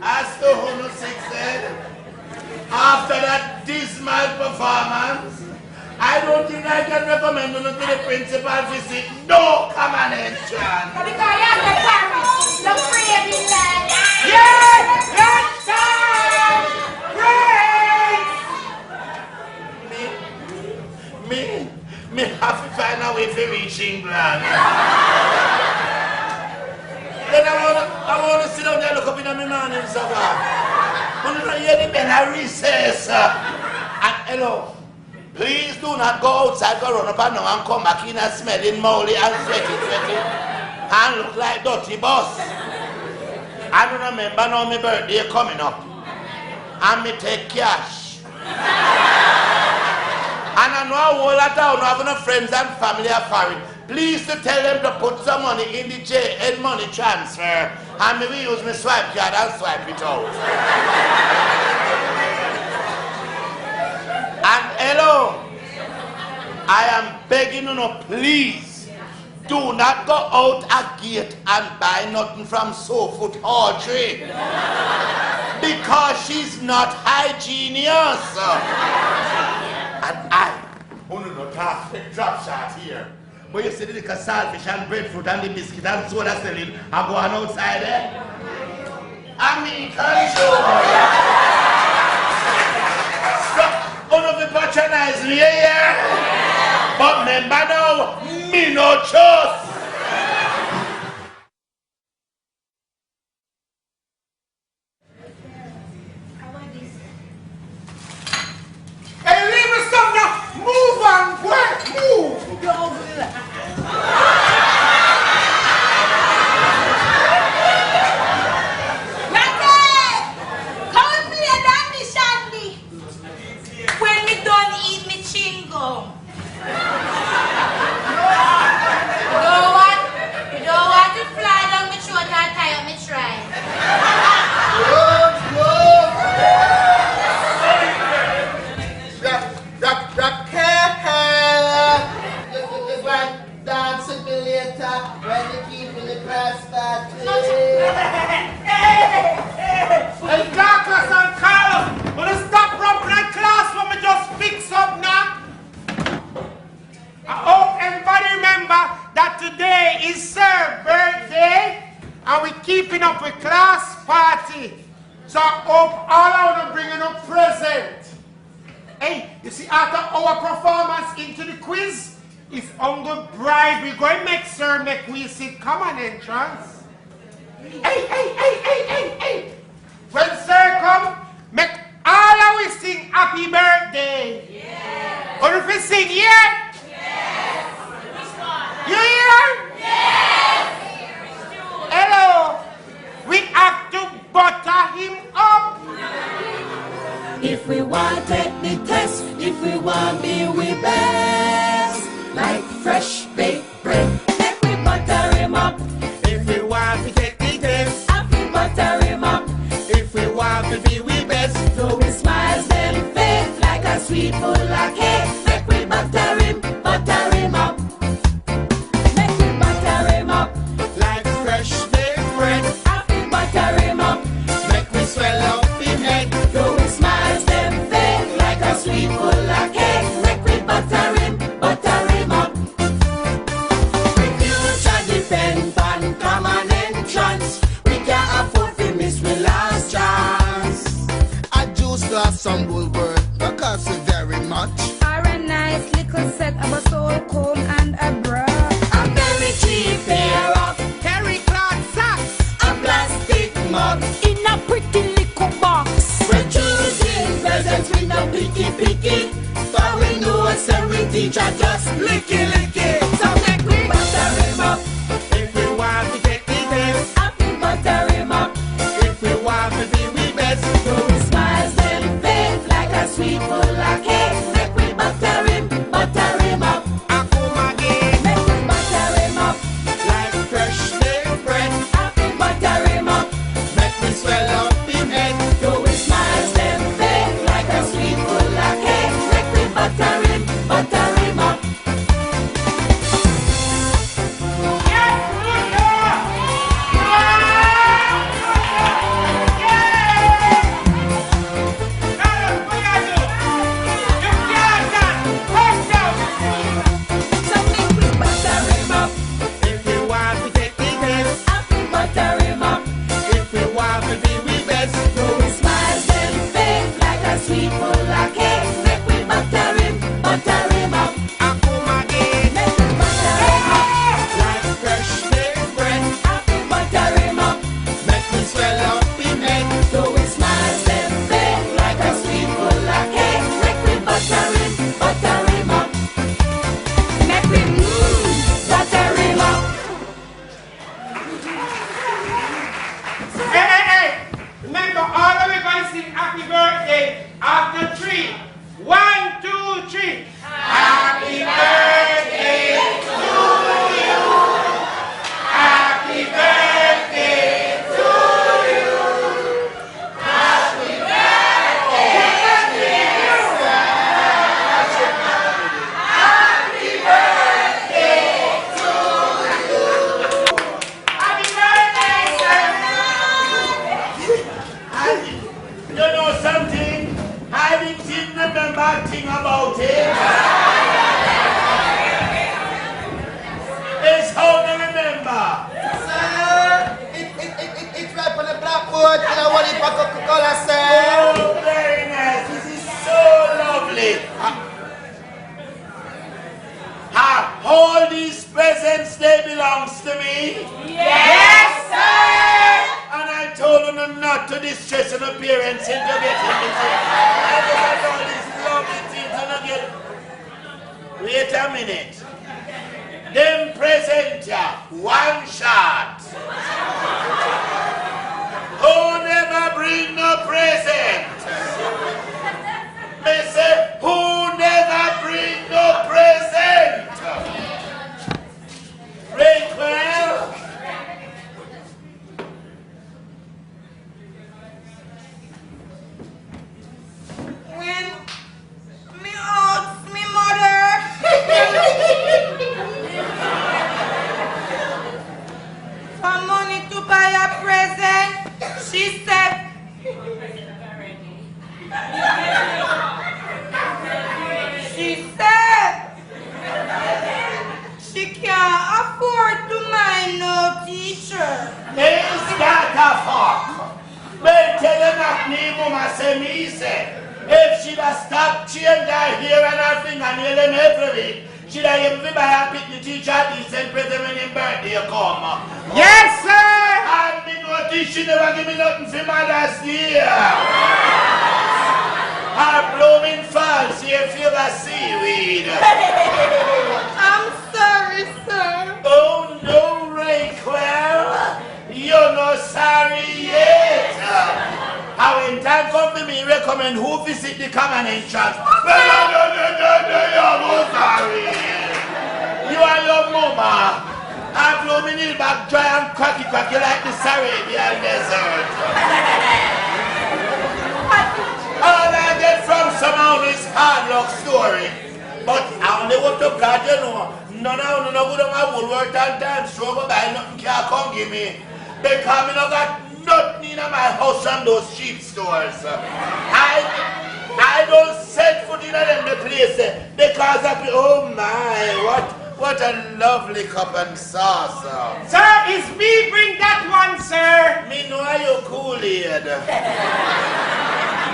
As to Hono 6Z, after that dismal performance, I don't think I can recommend you to the principal visit. No common entrance. Because you have the Paris, the craving land. Yes! Let's time! Break! Me have to find a way to reach England. Then I want to sit down there and look up in my morning, sir. I want to hear the men at recess. And hello, please do not go outside, go run up and down and come back in and smelling moldy and sweaty, and look like dirty boss. I don't remember now my birthday coming up. And me take cash. And I know a whole lot of town having friends and family are foreign. Please to tell them to put some money in the JN money transfer and me will use my swipe card and swipe it out. And hello, I am begging you now, please do not go out a gate and buy nothing from Sofoot Audrey because she's not hygienious. And I want to not talk the drop shot here. But you see the little saltfish and breadfruit and the biscuit and soda selling are going outside there. I'm in control. Stop. All of the patronize me here. But remember now, me no trust. Hey, leave me some now. Move on, boy. Move. When me done eat me chingo. You don't want to fly down my throat and tie up my try. Dancing me later when you keep in the class start. Hey, Douglas and Carl, will you stop rumping that class when we just fix up now? I hope everybody remember that today is Sir's birthday and we're keeping up with class party. So I hope all of you bringing a present. Hey, you see, after our performance into the quiz, it's on the bride. We're going to make sure make we sit common entrance. Hey. When sir come, make all of we sing happy birthday. Yes. Or if we sing here? Yes. You hear? Yes. Hello. We have to butter him up. If we want take the test, if we want be we best, like fresh baked bread, make we butter him up. If we want to take the test, Happy butter him up. if we want to be we best, So we smiles them face like a sweet full of cake. Make we butter him up. Make we butter him up. like fresh baked bread, Happy butter him up. make we swell up him head. So we smiles them face like a sweet full of cake. Make we butter him up. The future depend on common entrance. We can't afford to miss we last chance. I just lost some good word because it's very much. Or a nice little set of a soul comb and a bra. A very cheap pair of Terry cloth socks, a plastic mug. In a pretty little box. We're choosing presents with no picky. But we know every teacher just licky. So make we butter him up. if we want to take the test, Happy butter him up. if we want to be we best, So we smiles them face like a sweet full of cake. Make we butter him up. I come again, Make we butter him up. like fresh baked bread, Happy butter him up. make we swell up him head. So we smiles them face like a sweet full of cake. Make we butter him up. So make we butter him up. If we want to take the test, Happy butter him up. if we want to be we best, So we smiles them face like a sweet full of cake. Make we butter him up. I come again, Make we butter him up. like fresh baked bread, Happy butter him up. make we swell up him head. So we smiles them face like a sweet full of cake. Make we butter him up. Make we butter him up. Hey. Remember, all of we going to sing happy birthday after 3. 1, 2, 3. Happy birthday to you. Happy birthday to you. Happy birthday to you. Happy birthday to you. Happy birthday, sir. You know something? I didn't remember a thing about it. It's how to remember. Sir, it's right on the blackboard. You know what it for Coca-Cola, sir? Oh, very nice. This is so lovely. All these presents, they belongs to me. Yes, sir. And I told them not to distress an appearance into getting this. I just all these lovely things and I get. Wait a minute. Them present ya, one shot. Who never bring no present? Me say, who never bring no present? Raquel? When me ask me mother for money to buy a present, she said, she can't afford to buy no t-shirt. Is that a fuck? But tell knock me, mama say me say. If she'd have stopped change her hair and her fingernail and every week, she'd have given me by a pick the teacher a decent present when his birthday come. Yes, sir! And me notice she never give me nothing for Mother's Day. Her blooming falls, she a favor seaweed. I'm sorry, sir. Oh no, Raquel, you're not sorry yet. And when time come for me, recommend who visit the common entrance. Well, you're not sorry. You and your mama have blooming in back dry and cracky like the Arabian desert. All I get from somehow is hard luck story. But I only want to God, you know. None of you no good on my Woolworth and times trouble by nothing can come give me. Because me no got nothing in my house from those cheap stores. I don't set foot in them the place because of oh my, what a lovely cup and sauce. Sir, it's me bring that one, sir. Me know you Kool-Aid.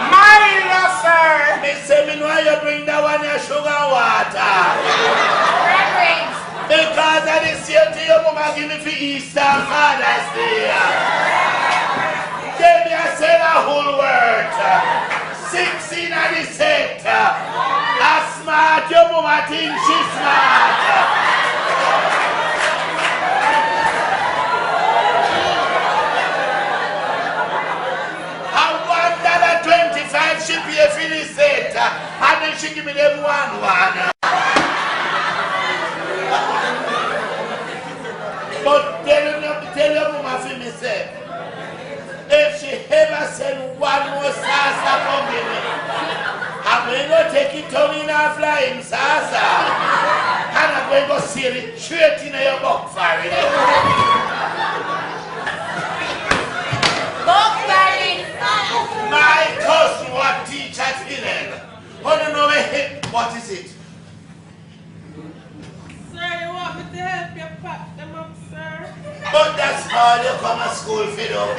Milo, sir. Me say me know you bring that one your sugar and water. Reverend. Because of the same thing your mama give me for Easter and Father's Day. Give me a set a whole word. 16 of the set. A smart, your mama think she's smart. $1.25 she pay for the set. And then she give me them one. But tell your mama for me say, if she ever send one more salsa from me, I'm going to take it down in a flying salsa. And I'm going to seal it straight in your box for it. Box barring. My cousin what teacher feeling. Oh no, what is it? Sir, you want me to help you pack them up, sir? But that's all you come to school for though.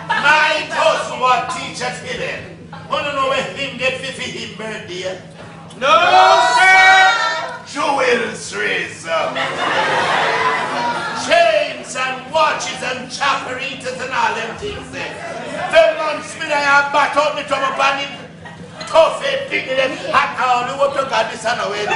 My cousin what teacher feeling. Oh no, where him get 50 him birthday. No, sir. Jewels razor. Chains and watches and chaperitas and all them things there. Them months me I have back out me from a bandit. Tough head picking them. I only want to get this and away.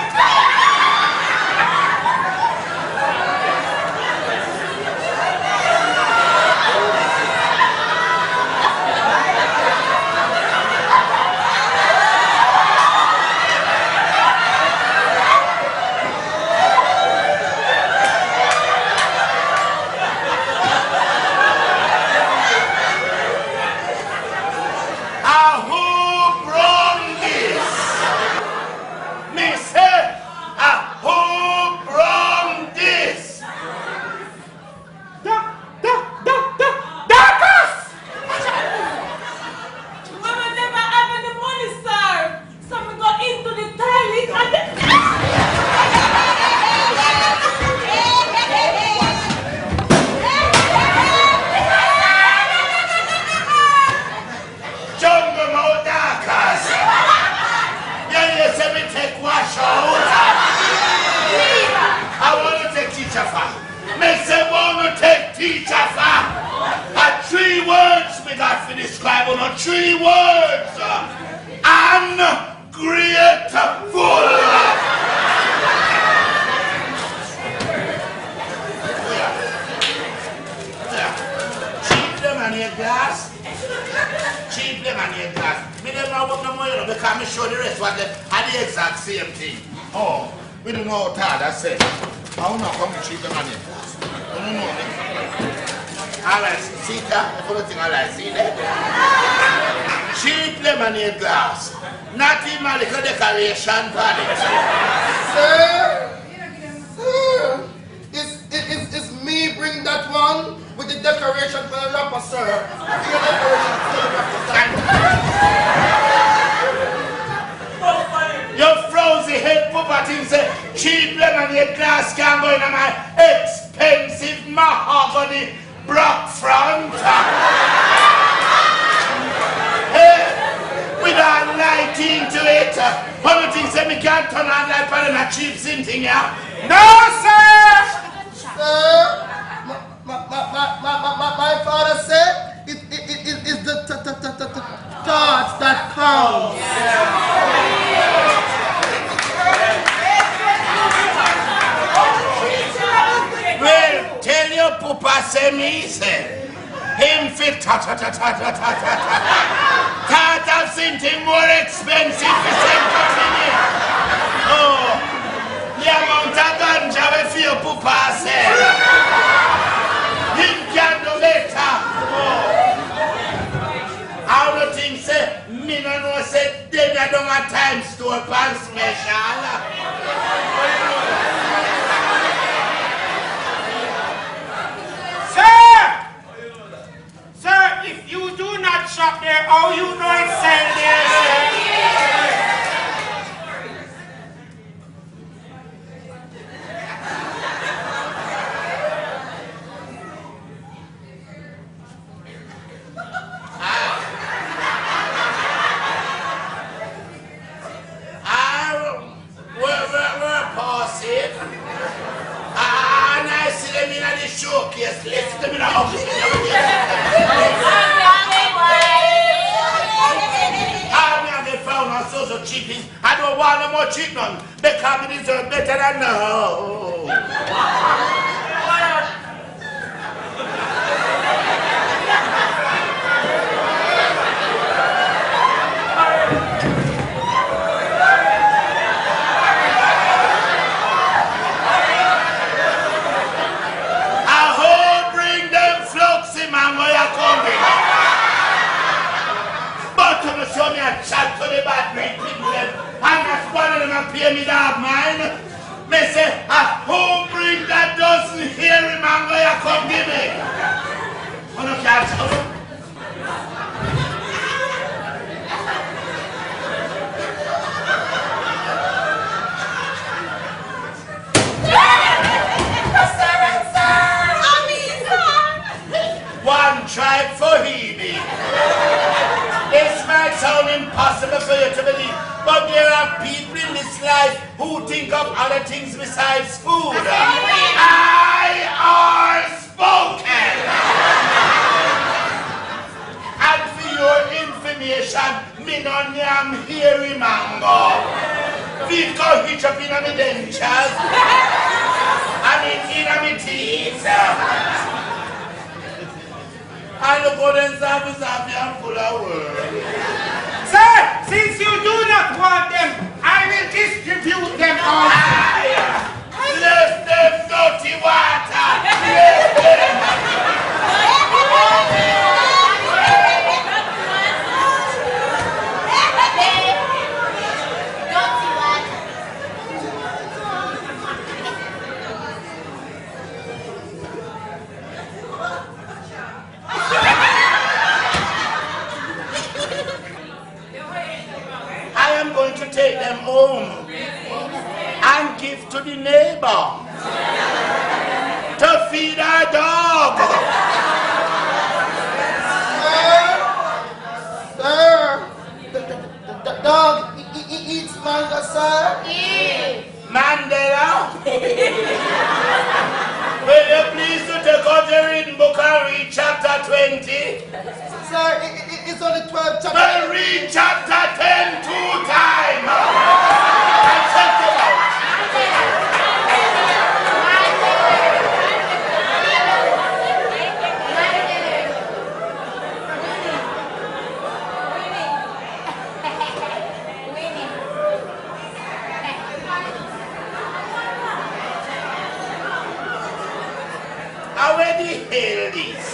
Three words. Ungrateful. Cheap them on your glass. Cheap them on your glass. Me never work no more, you know, because me show the rest what they are the exact same thing. Oh, we don't know how that said. I will not come to cheap them on your glass. You don't know me. Alright, see that? The thing I like, see that? Cheap lemonade glass. Not even a little decoration for it. Sir, it's me bring that one with the decoration for the rapper, sir. Your frozen head puppet him say cheap lemonade glass can go in my expensive mahogany Brock front. With a lighting to it. One of the things that we can't turn on light for a cheap thing, yeah? No, sir! Sir, my father said it is the thoughts that count. Well, tell your papa say me, say. Him fit Tata something more expensive for same company. Oh, the amount of ganja we feel papa say. Him can do better. Oh. I don't think say, me no know say, they don't have time store pan special. Sir, if you do not shop there, how you know it's sell there, sir? We're passive. And I see them in the showcase. Listen to me now. They found us so cheap. I don't want no more cheap none. Because we deserve better than now. Show me a chat to the bad great people them. And that's one of them and pay me that mine. Me say, who bring that doesn't hear him and where you come give me? Oh no, can't show me. One tribe for Hebe. This might sound impossible for you to believe, but there are people in this life who think of other things besides food. I are spoken. And for your information, me no am hairy mango. We've got hitch up in my dentures and in my teeth. I look good and service happy and full of work. Sir, since you do not want them, I will distribute them all. Let them dirty water. Let them. I am going to take them home and give to the neighbor to feed our dog. Sir, the dog eats mango, sir. Mandela, will you please to take out your reading book and read chapter 20? Sir, it's only 12 chapters. Well, read chapter 10 2 times. And check it out. How the hell this?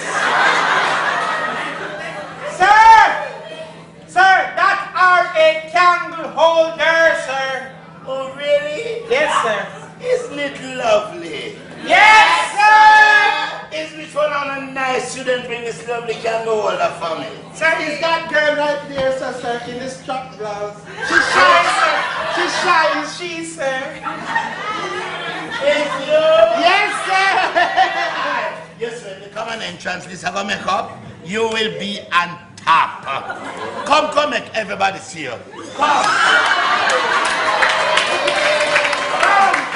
Sir, that are a candle holder, sir. Oh, really? Yes, sir. Isn't it lovely? Yes, sir. Isn't it one on a nice student bring this lovely candle holder for me? Sir, Is that girl right there, sir, in this strap blouse? She's shy, sir. She's shy, is she, sir? It's you. Yes, sir. Yes, sir. Come on entrance this I go make up, you will be on top. Come, make everybody see you. Come.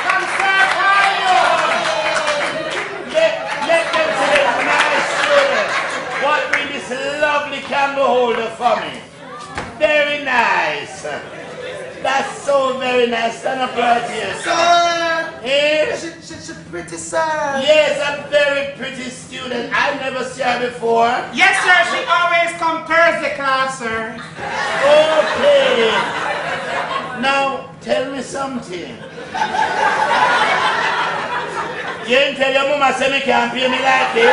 Come, sir, let them see this nice student. What bring this lovely candle holder for me? Very nice. That's so very nice. Stand up right here, sir. She's pretty, sir. Yes, a very pretty student. I never seen her before. Yes, sir. She always come Thursday class, sir. Okay. Now, tell me something. You didn't tell your mama say me can't pay me like this?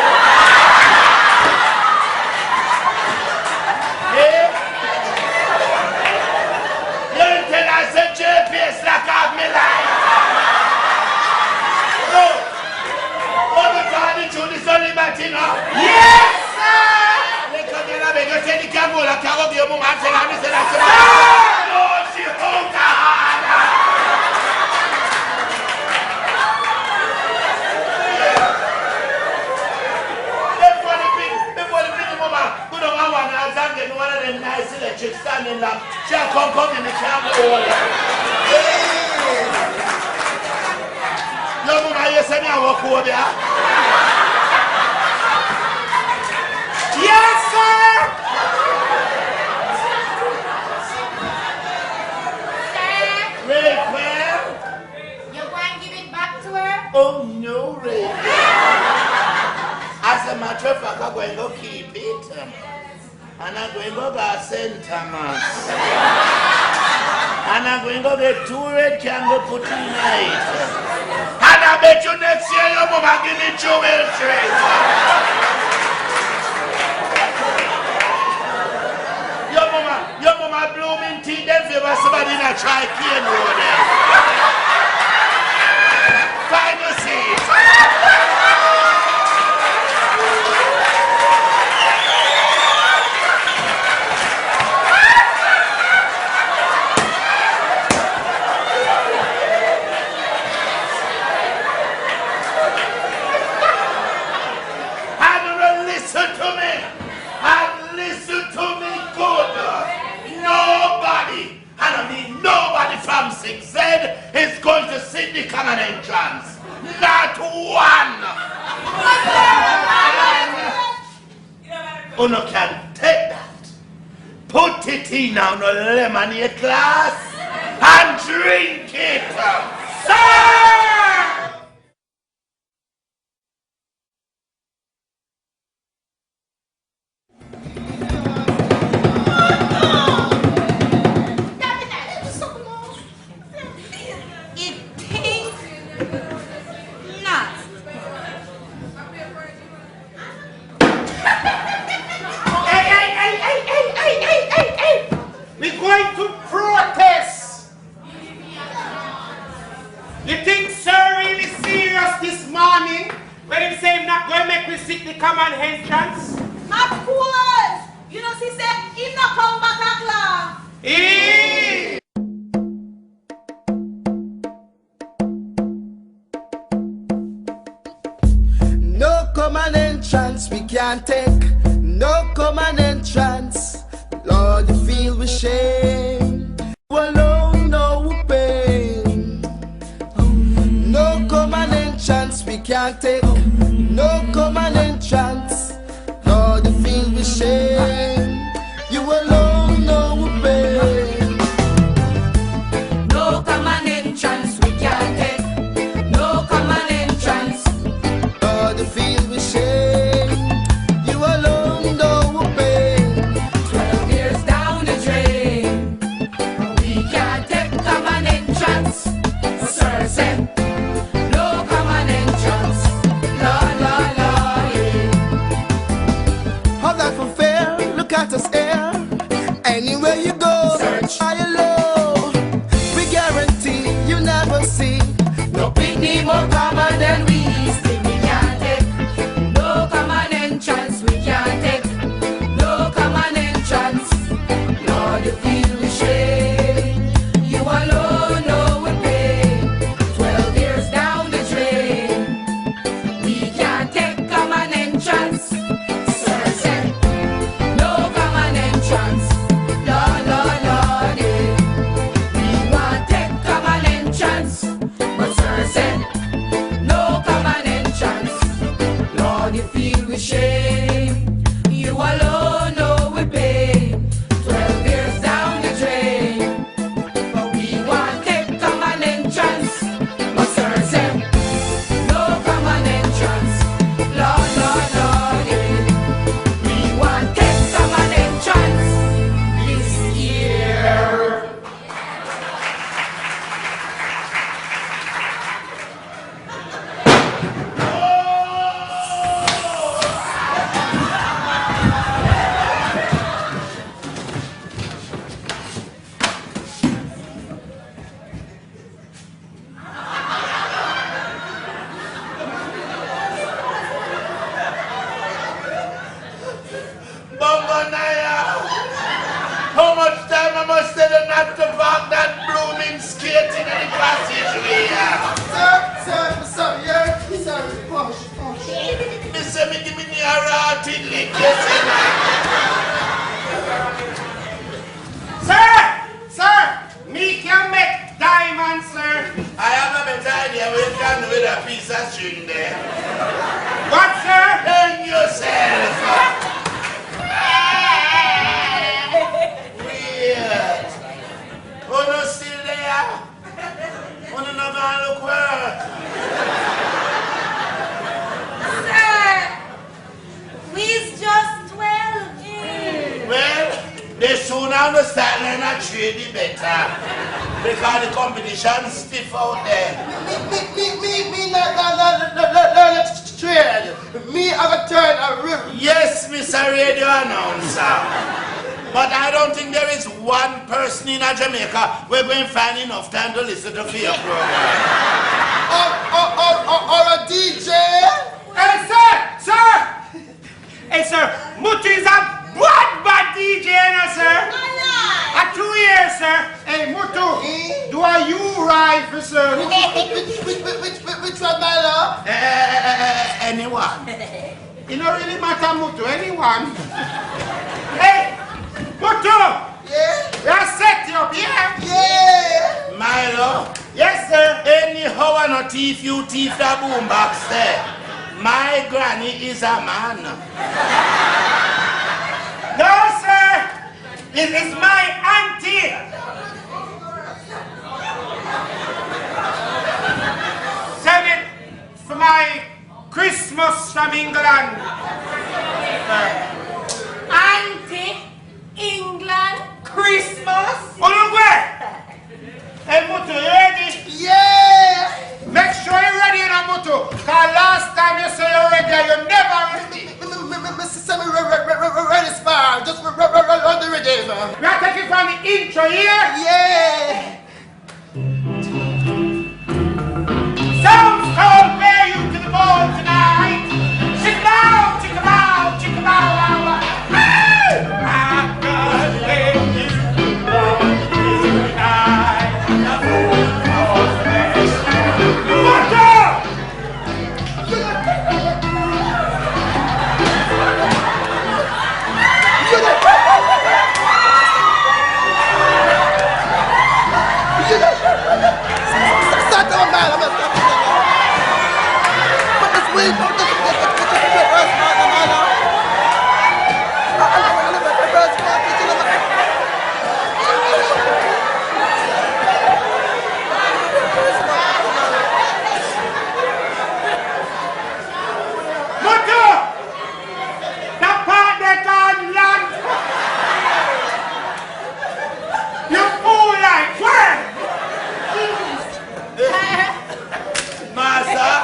Eh? You didn't tell her I said JPS like off me life? No. Oh, because the truth is only bad, you know? Yes, sir. Because you know, you say the camera like I your mama and tell her me say that. No, she hold her hand. One of them nice electric standing lamp. She'll come in the camera holder. Yo, mama, you say me I walk over there? Yes, sir. Sir, Ray, well? you going to give it back to her? Oh, no, Ray. As a matter of fact, I'm going to go keep it. And I'm going to go to St. Thomas. And I'm going to go get 2 red candles put in it. And I bet you next year your mama give me jewel straight. Your mama blooming teeth, then favor somebody in a tri-cane road there. Find your seat. Is going to sit the common entrance. Not one. Uno can take that, put it in on a lemonade glass, and drink it. Sir! We're going to protest. You think sir really serious this morning when he say he's not going to make me sit the common entrance? Of course. You know, she said he not come back at class. No common entrance we can't take. No common entrance. Lord, you feel with shame. You alone know pain. No common entrance we can't take. No common entrance. Lord, you feel with shame. You alone know pain. No common entrance we can't take. No common entrance. Lord, you feel with shame. You alone know pain. 12 years down the drain. We can't take common entrance. Sir said, no common entrance. Lord, Lord, Lord, yeah. How's that for fair? Look at us here. Anywhere you go, Search. high or low, we guarantee you never see. No picnic more common than we. Still we can't take. No common entrance we can't take. No common entrance. Lord, you feel the shame. You alone know we pain. 12 years down the drain. We can't take common entrance. Yes, Sir, me can make diamonds, sir. I have a better idea what you can do with a piece of string there. What, sir? Hang yourself. Weird. Oh, no, still there? Oh, no, no, man, look where. Sir, we's just 12. Well, they soon understand and I trade it better. Because the competition stiff out there. Me not trade. Me have a turn a river. Yes, Mr. Radio Announcer. But I don't think there is one person in Jamaica we're going to find enough time to listen to your program. Or a DJ. Hey, sir! Hey, sir, Mutu is a bad DJ, sir. A 2 years, sir. Hey, Mutu, do a you rifle, sir? Which one, my love? Anyone? It don't really matter, Mutu, anyone. Hey, Mutu! Yeah? We are set you up, yeah? Yeah! Milo? Yes, sir. Anyhow, I no thief you thief the boombox there. My granny is a man. No, sir. It is my auntie. Send it for my Christmas from England. Auntie, England, Christmas. Oh, look where? Hey, Mutu, you ready? Yeah! Make sure you're ready, Mutu. Because last time you say you're ready, you're never ready. Mr. Ready spar. Just run the rhythm. We are taking from the intro here. Yeah! Sounds called bear you to the ball tonight. Chick-a-bow, chick-a-bow, chick-a-bow, wow, wow. I'm gonna let you run tonight. What's up? Start on, man. I'm gonna stop. But this way, Mutu! The part they call land. You fool like where? Master,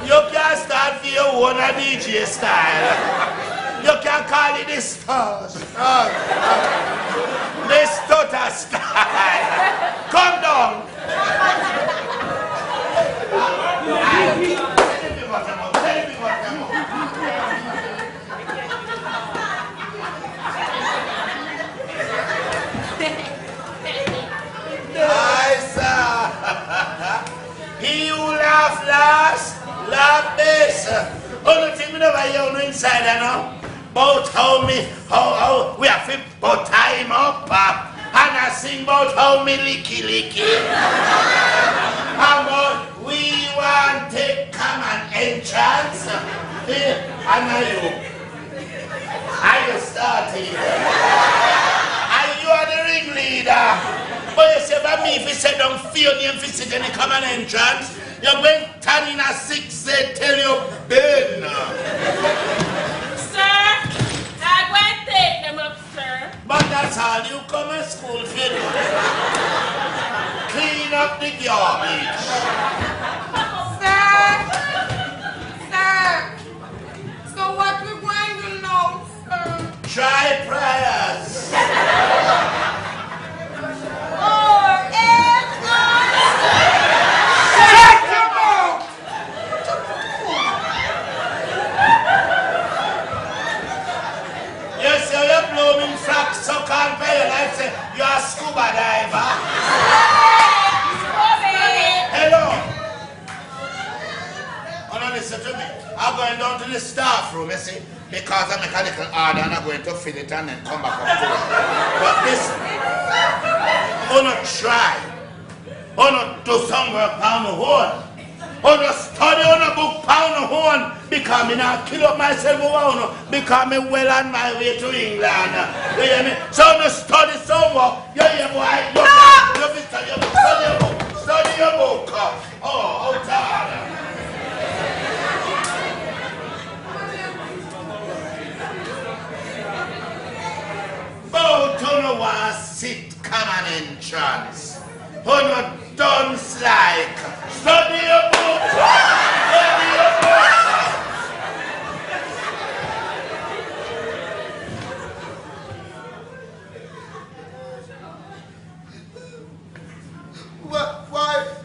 you can start for your own DJ style. You can call it the stars. The stutter style. Come down. Tell me what you want. Tell me what you want. He who laugh last, laugh best. Only thing we never hear no inside, you know. About how we have to put time up. And I sing about how me licky. How about we want to come an entrance. And are you starting? And you are the ringleader. But you say about me, if you say don't feel the emphasis and you come an entrance, you're going to turn in a 6 say tell you Ben. Sir, I'm going to take them up, sir. But that's all you come to school for. Clean up the garbage. Sir. So what we going to know, sir? Try prayers. So-called player like say you're a scuba diver. Hello. Oh, now listen to me. I'm going down to the the staff room, you see, because I make a little order and I'm going to fill it and then come back up to it. But listen, don't try. Don't do some work on the horn. Don't study on a book pound the horn because I not kill up myself over because I'm well on my way to England. You hear me? So don't study some work. You hear boy? You study your book. Study your book. Study your book. Oh, how tired. Both on the one sit common entrance. On a dunce like. Study your book. Study your book.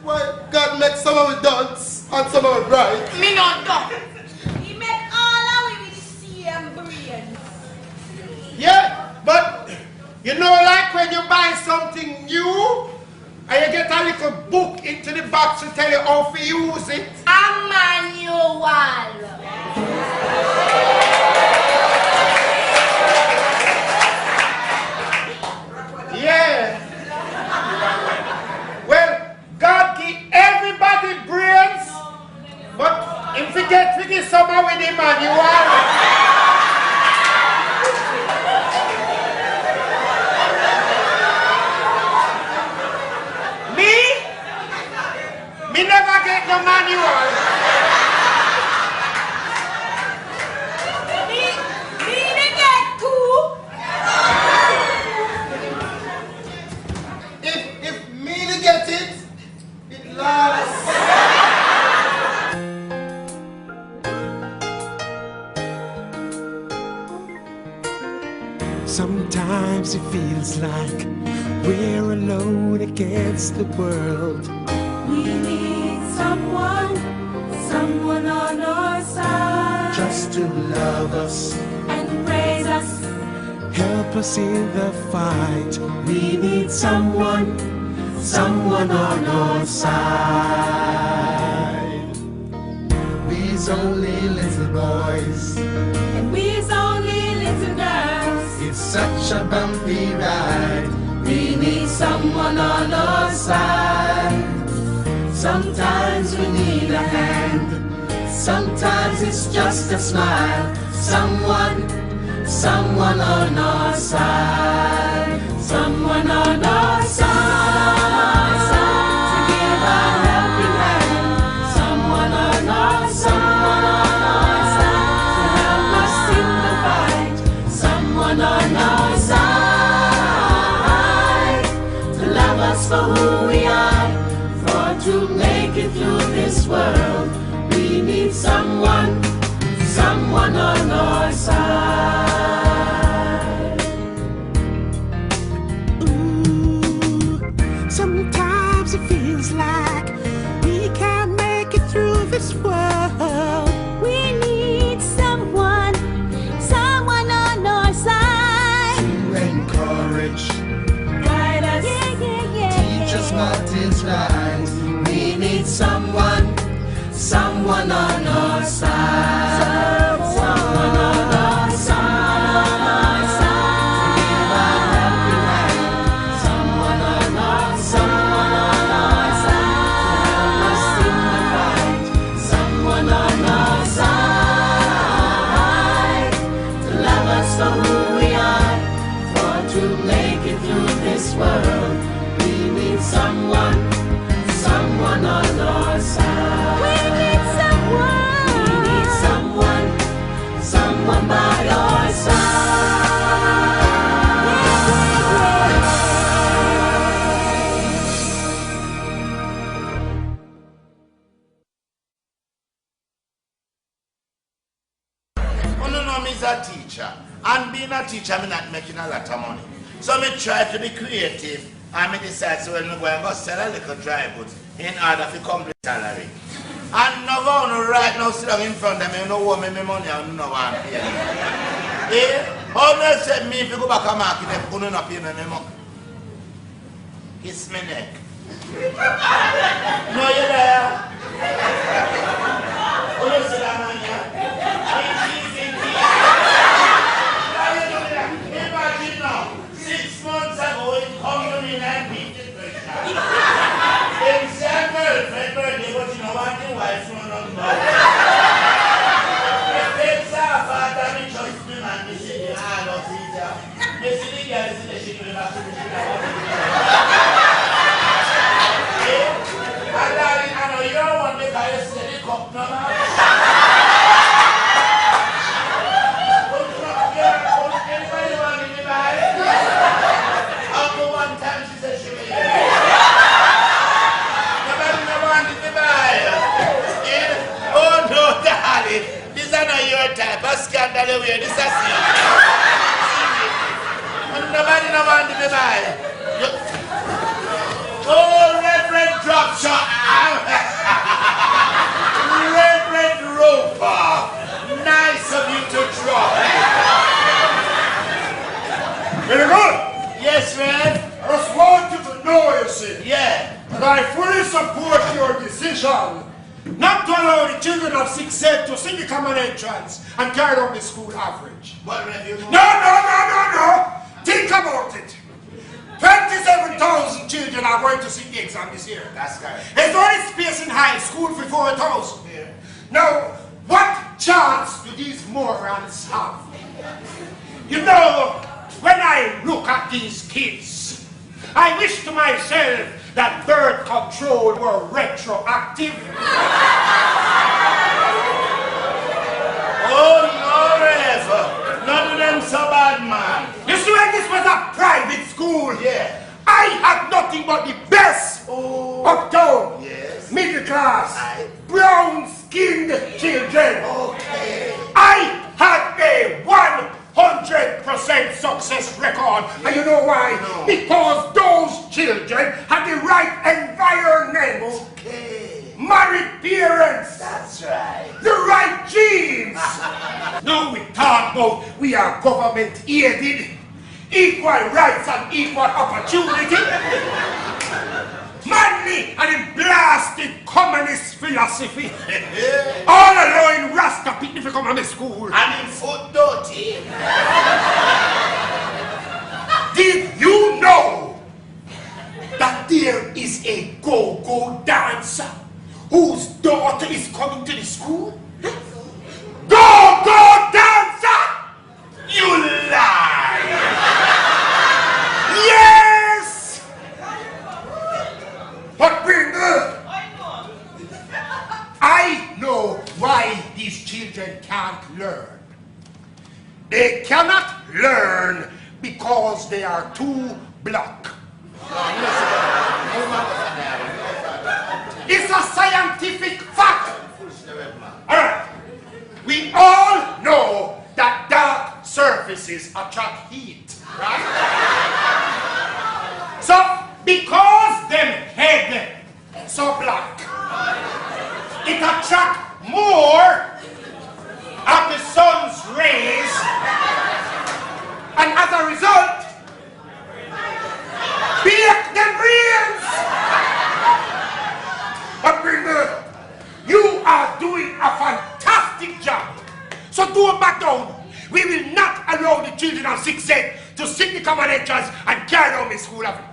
Why God make some of it dunce and some of it bright? Me not dumb. He make all of we with the same brains. Yeah, but you know, like when you buy something new and you get a little book into the box to tell you how to use it. A manual. Yeah. Well, God give everybody brains, but if we get some with the manual. Me never get no manual. Me dey get two. If me to get it, it lasts. Sometimes it feels like we're alone against the world. We need someone on our side. Just to love us. And praise us. Help us in the fight. We need someone on our side. We's only little boys. And we's only little girls. It's such a bumpy ride. We need someone on our side. Sometimes we need a hand. Sometimes it's just a smile. Someone on our side. Someone on our side. To give a helping hand. Someone on our side. To help us in the fight. Someone on our side. To love us for who we are. To make it through this world, we need someone on our side. Ooh, sometimes it feels like we can't make it through this world. We need someone on our side. To encourage, Guide us, teach us what is right. We need someone on our side. Someone on our side. To give a helping hand. Someone on our side. To help us in the fight. Someone on our side. To love us for who we are. For to make it through this world, we need someone on our side. We need someone by our Oh no, me's a teacher. And being a teacher, I'm not making a lot of money. So I try to be creative and I decide so when I go and go sell a little dry goods in order to complete salary. And no one right now sit down in front of me, you know what me money and no one pay me. Eh? How they say me if you go back to market, they couldn't not pay me money. Kiss me neck. No, you're there. How you say that man here? support your decision not to allow the children of 6th grade to sing the common entrance and carry out the school average. But you know, No. Think about it. 27,000 children are going to sit the exam this year. that's correct. There's only space in high school for 4,000. Yeah. Now, what chance do these morons have? You know, when I look at these kids, I wish to myself that birth control were retroactive. Oh, no, Rev. None of them so bad, man. You see, when this was a private school, Yeah. I had nothing but the best uptown, Yes. middle class, Aye. brown-skinned children. Okay. I had a 100% success record. And you know why? No. Because those children had the right environment, Okay. married parents, That's right. the right genes. Now we talk about we are government aided, equal rights and equal opportunity. Manly and in blasted communist philosophy. All allowing Rasta people to come to the school. And in foot dirty. Did you know that there is a go-go dancer whose daughter is coming to the school? Go-go dancer! You lie. Yes! But Bringer, I know why these children can't learn. They cannot learn because they are too black. It's a scientific fact. All right. We all know that dark surfaces attract heat, right? So, because them head so black, it attract more of the sun's rays, and as a result, bake them brains. But Bringer, you are doing a fantastic job. So don't back down. We will not allow the children of 6th grade to sit the common entrance and carry on the school of it.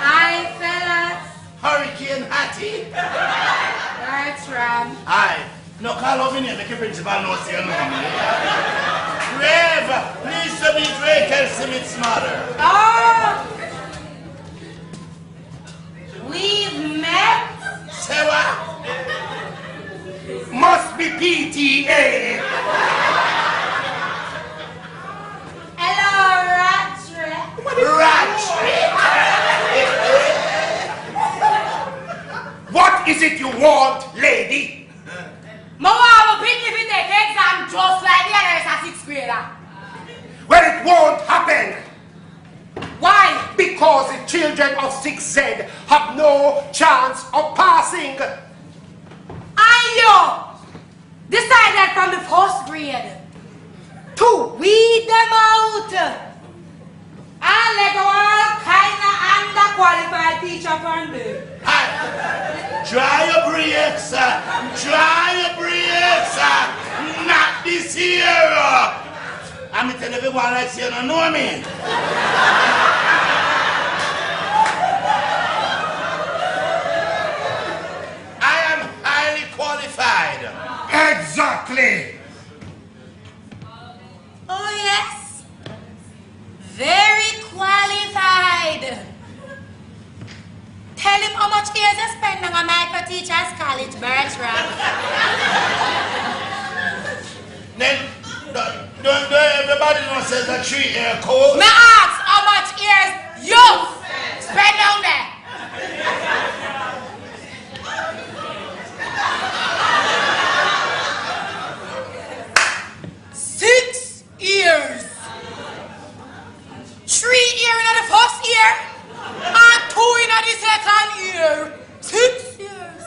Hi, fellas. Hurricane Hattie. Bertram. Aye. No, call over here. Make your principal know say your name. Rev, please to meet Rachel Smith's mother. Oh! We've met? Say what? Must be PTA. Hello, Ratchet. What is it you want, lady? Mama, I will pick if you take exam just like the others at 6th grader. Well, it won't happen. Why? Because the children of 6th Z have no chance of passing. And you decided from the 1st grade to weed them out and let all kind of underqualified teacher from them. Aye. Try your brakes, try your brakes, not this year. I'm telling everyone like you don't know me. I am highly qualified. Exactly. Oh, yes. Very qualified. Tell him how much years you spend on a micro teacher's college, Bertram. Then, don't everybody know says a 3-year course? Me ask how much years you spend down there. $6 years. 3 years in the 1st year and 2 in the 2nd year. 6 years.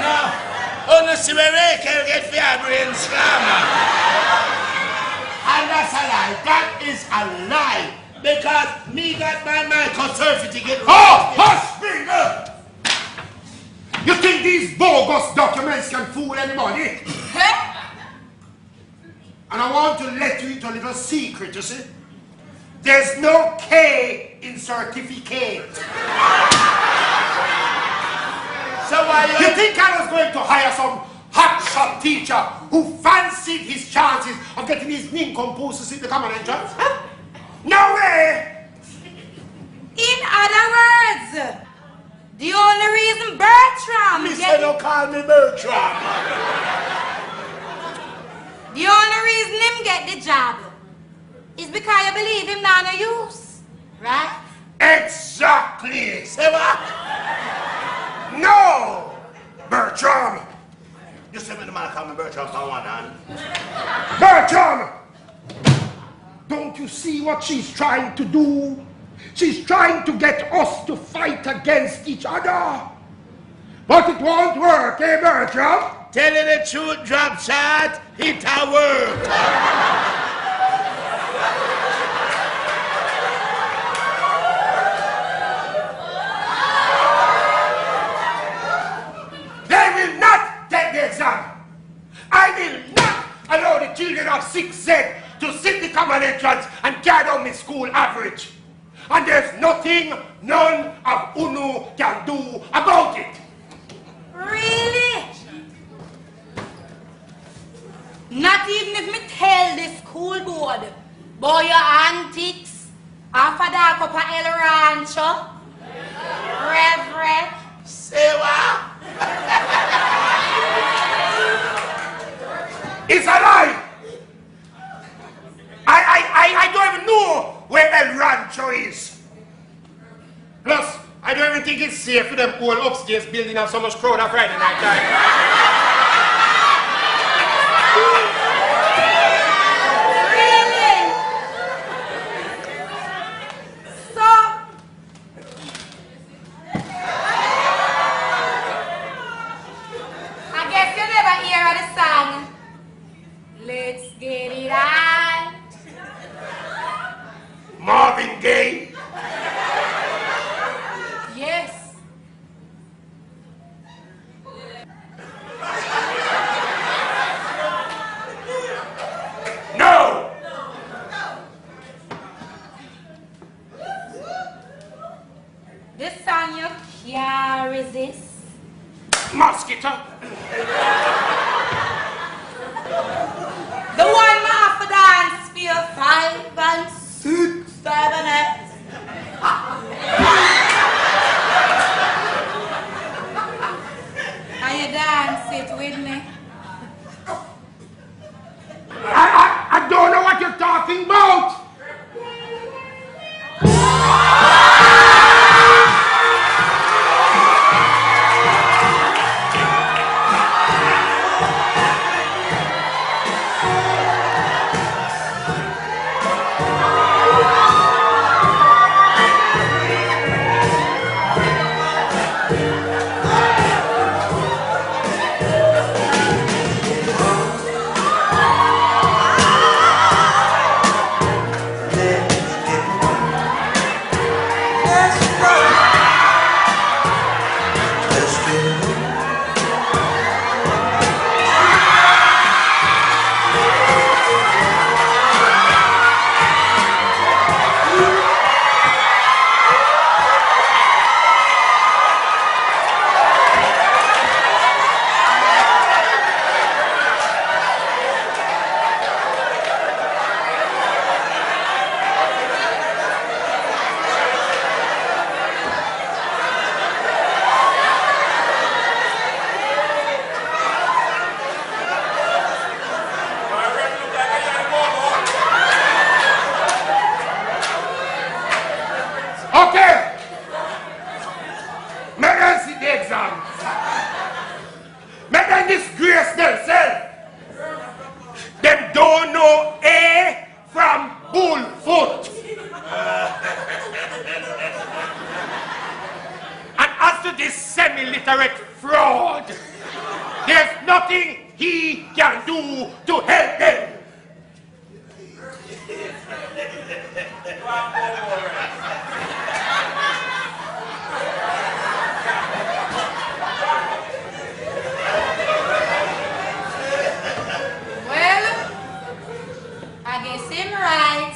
No. Only see where Rachel get for your brain slam. And That's a lie. That is a lie. Because me got my Michael certificate. Oh, hush, finger! You think these bogus documents can fool anybody? And I want to let you into a little secret, you see? There's no K in certificate. So why You think I was going to hire some hotshot teacher who fancied his chances of getting his nincompoos to sit the common entrance? Huh? No way! In other words, the only reason Bertram Mister, don't call me Bertram. the only reason him get the job is because you believe him not no use, right? Exactly! Say what? No! Bertram! You say me the man call me Bertram for one hand. Bertram! Don't you see what she's trying to do? She's trying to get us to fight against each other. But it won't work, eh, Bertram? Tell you the truth, drop shot, it a work. They will not take the exam. I will not allow the children of 6Z to sit the common entrance and carry down my school average. And there's nothing none of UNO can do about it. Really? Not even if me tell the school board about your antics after that up at El Rancho, Reverend. Say what? It's a lie. I don't even know where El Rancho is. Plus, I don't even think it's safe for them whole upstairs building have so much crowd on Friday night time. Really? So, I guess you never hear of the song, Let's Get It On. Marvin Gaye. Yes. No. This song you can't resist. Mosquito. The one my have to dance for your 5 and 6, 7 and 8. Can you dance it with me? I don't know what you're talking about. Okay. Make them sit the exam. Make them disgrace themselves. Them don't know A from bullfoot. And as to this semi-literate fraud, there's nothing he can do to help them. I guess him right.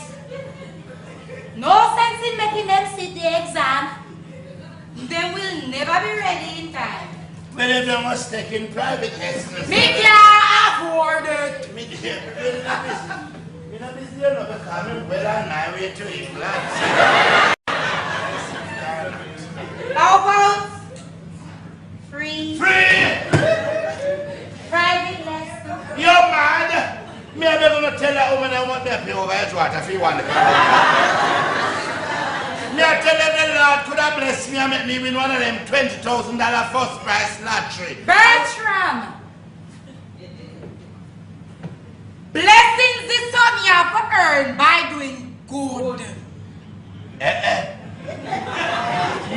No sense in making them sit the exam. They will never be ready in time. Well, if they must take in private lessons. Me can't afford it. Me can't. You're not busy enough because I'm well on my way to England. How about free private lesson? You're mad. Me, I'm not going to tell that woman I want to pay over his water if you want to come. Me, I tell them the Lord could have blessed me and make me win one of them $20,000 first prize lottery. Bertram! Blessings is something you have to earn by doing good.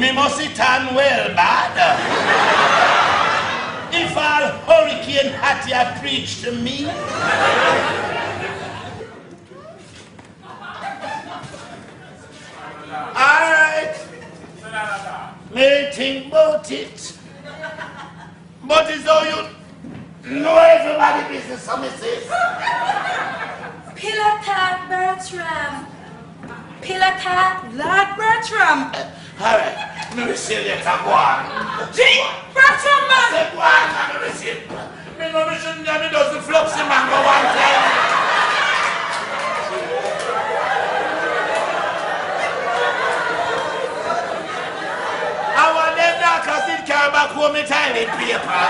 Me must it turn well bad. If all Hurricane Hattie had preached to me. Alright. May think about it. But it's how you know everybody business, so me says. Pillar Tat Bertram. Pillar Tat Lord Bertram. Alright, me will see you later, go on. Gee, Bertram man! Say go on, me will see. Me know me shouldn't have me dozen flopsy man go one time. I want them knockers did carry back home in toilet paper.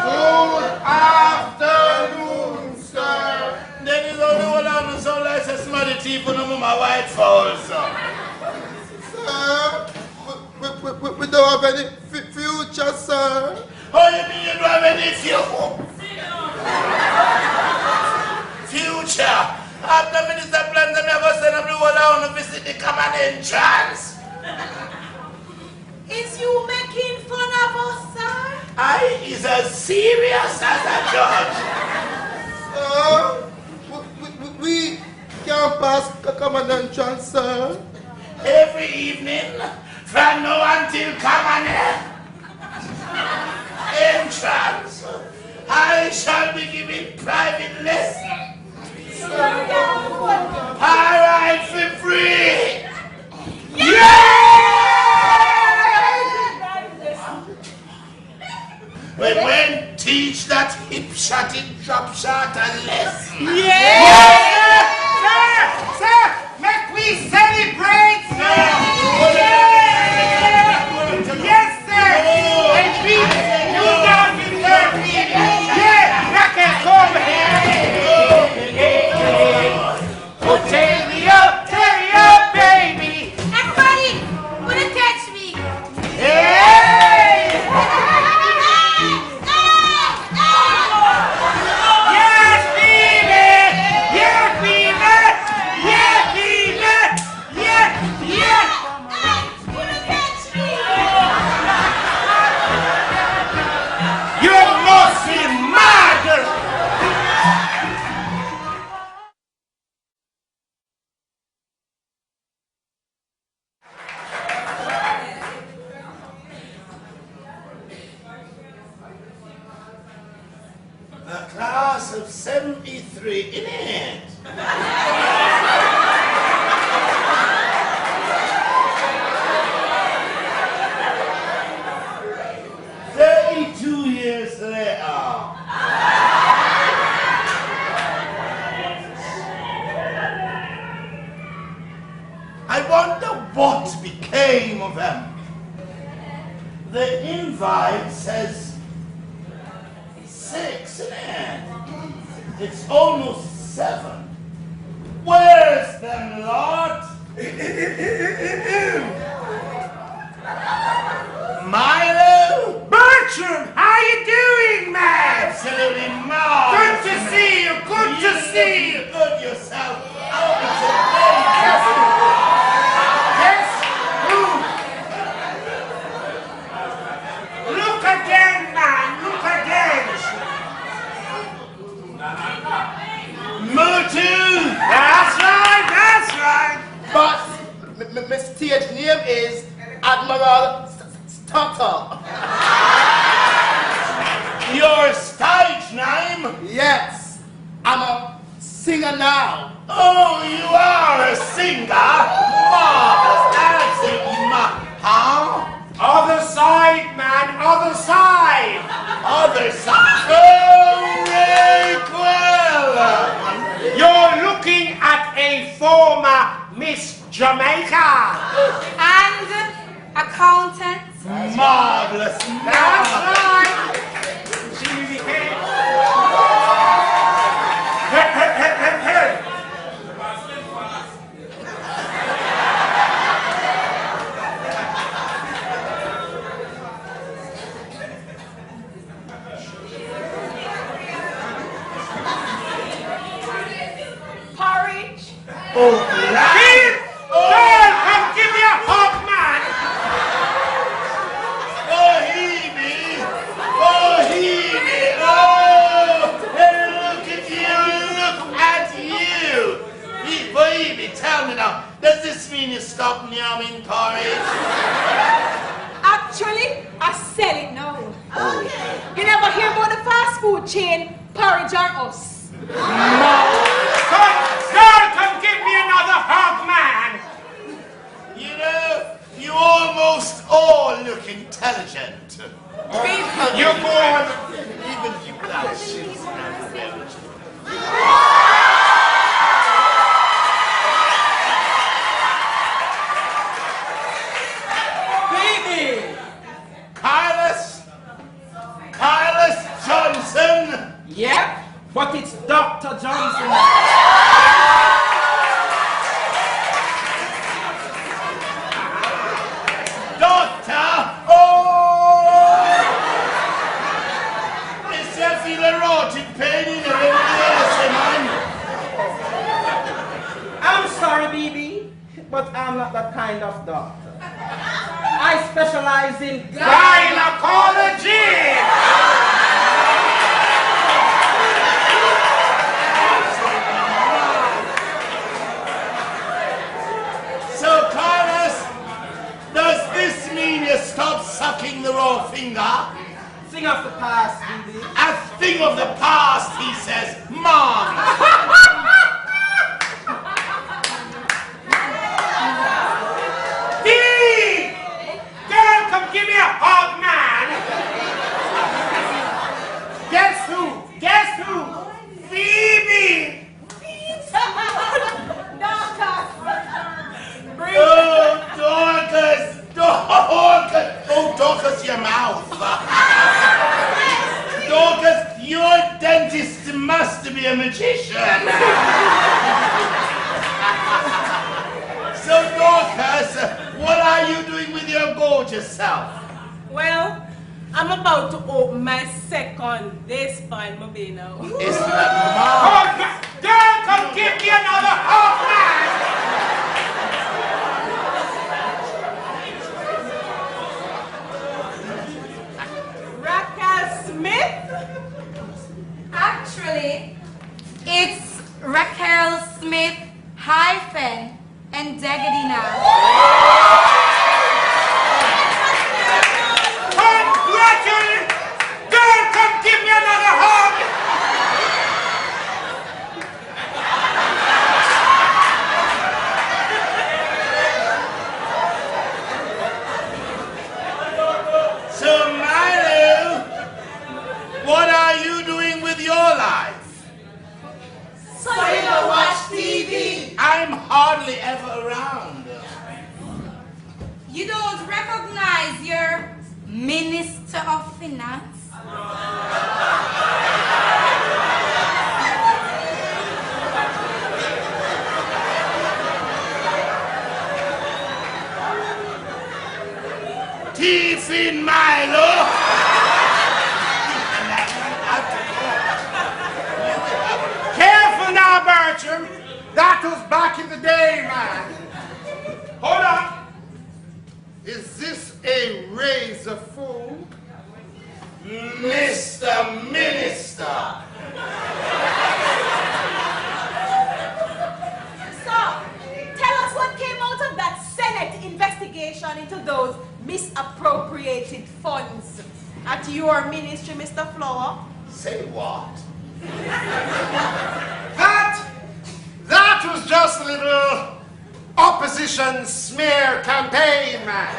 Good afternoon, sir. Then is only one on the sun like a smutty teeth on my white fowls, sir. We don't have any future, sir. How you mean you don't have any future? After Minister plans, I'm never send up the whole around to visit the common entrance. Is you making fun of us, sir? I is as serious as a judge. We can't pass common entrance, sir. Every evening, from now until common entrance, I shall be giving private lessons. Alright, for free. When teach that hip-shotting, drop-shot and lesson. Sir, make we celebrate, sir. Yes, sir. And we, you down in 13. Yeah, Racket, come here. Oh, tear me up, baby. Everybody, wanna catch me? Hey! Yes, baby! Yeah, baby! Yeah, baby! Yeah, yeah! Wanna catch me? You must be mad! The class of 73 in it. 32 years later. I wonder what became of them. The invite says 6 in it. It's almost 7. Where's them, Lord? Milo? Bertram, how you doing, man? Absolutely marvelous. Good to see you, good to see you. Good yourself. Oh, it's a Yes, look again, man, look again. stage name is Admiral Stutter. Your stage name? Yes, I'm a singer now. Oh, you are a singer? Marvelous. That's it, huh? Other side, man, other side. Other side. Oh, very well. You're looking at a former Miss Jamaica. And accountant. Marvelous. That's right. Porridge. Oh, Keith! Girl, come give me a hug, man. oh, Hebe. Oh, Hebe. Oh, hey, look at you. Look at you. Hebe, tell me now, does this mean you stop yummy porridge? Actually, I sell it now. You never hear about the fast food chain, Porridge or Us? Girl, come give me another hug, man. You know, you almost all look intelligent. You go on. Even you without shoes. Baby! Kylus Johnson. Yep, but it's Dr. Johnson. Doctor. Oh! Is there feel a rotting pain in your ears, man? I'm sorry, BB, but I'm not that kind of doctor. I specialize in Gynecology. So, Kylus, does this mean you stop sucking the raw finger? thing of the past, BB. A thing of the past, he says. Mom! Dee! Girl, come give me a hug, man. Guess who? Guess who? Phoebe. Oh, Dorcas! Dorcas! Oh, Dorcas, your mouth! Dorcas, your dentist must be a magician! So, Dorcas, what are you doing with your gorgeous self? Well, I'm about to open my second this fine movie now. Is that Oh, girl, come give me another hug, man. Raquel Smith? Actually, it's Raquel Smith hyphen and Daggedy now. Congratulations! Girl, come give me another hug! So, Milo, what are you doing with your life? So you don't watch TV? I'm hardly ever around. You don't recognize your Minister of Finance? Teeth in Milo! Careful now, Bertram. That was back in the day, man. Hold on. Is this a razor fool? Mr. Minister! So, tell us what came out of that Senate your ministry, Mr. Flower? Say what? That was just a little opposition smear campaign, man.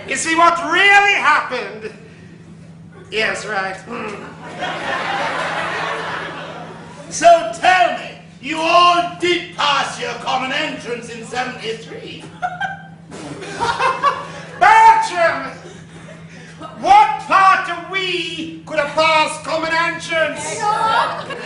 You see, what really happened... Yes, right. So tell me, you all did pass your common entrance in 73. Bertram! What part of we could have passed common entrance?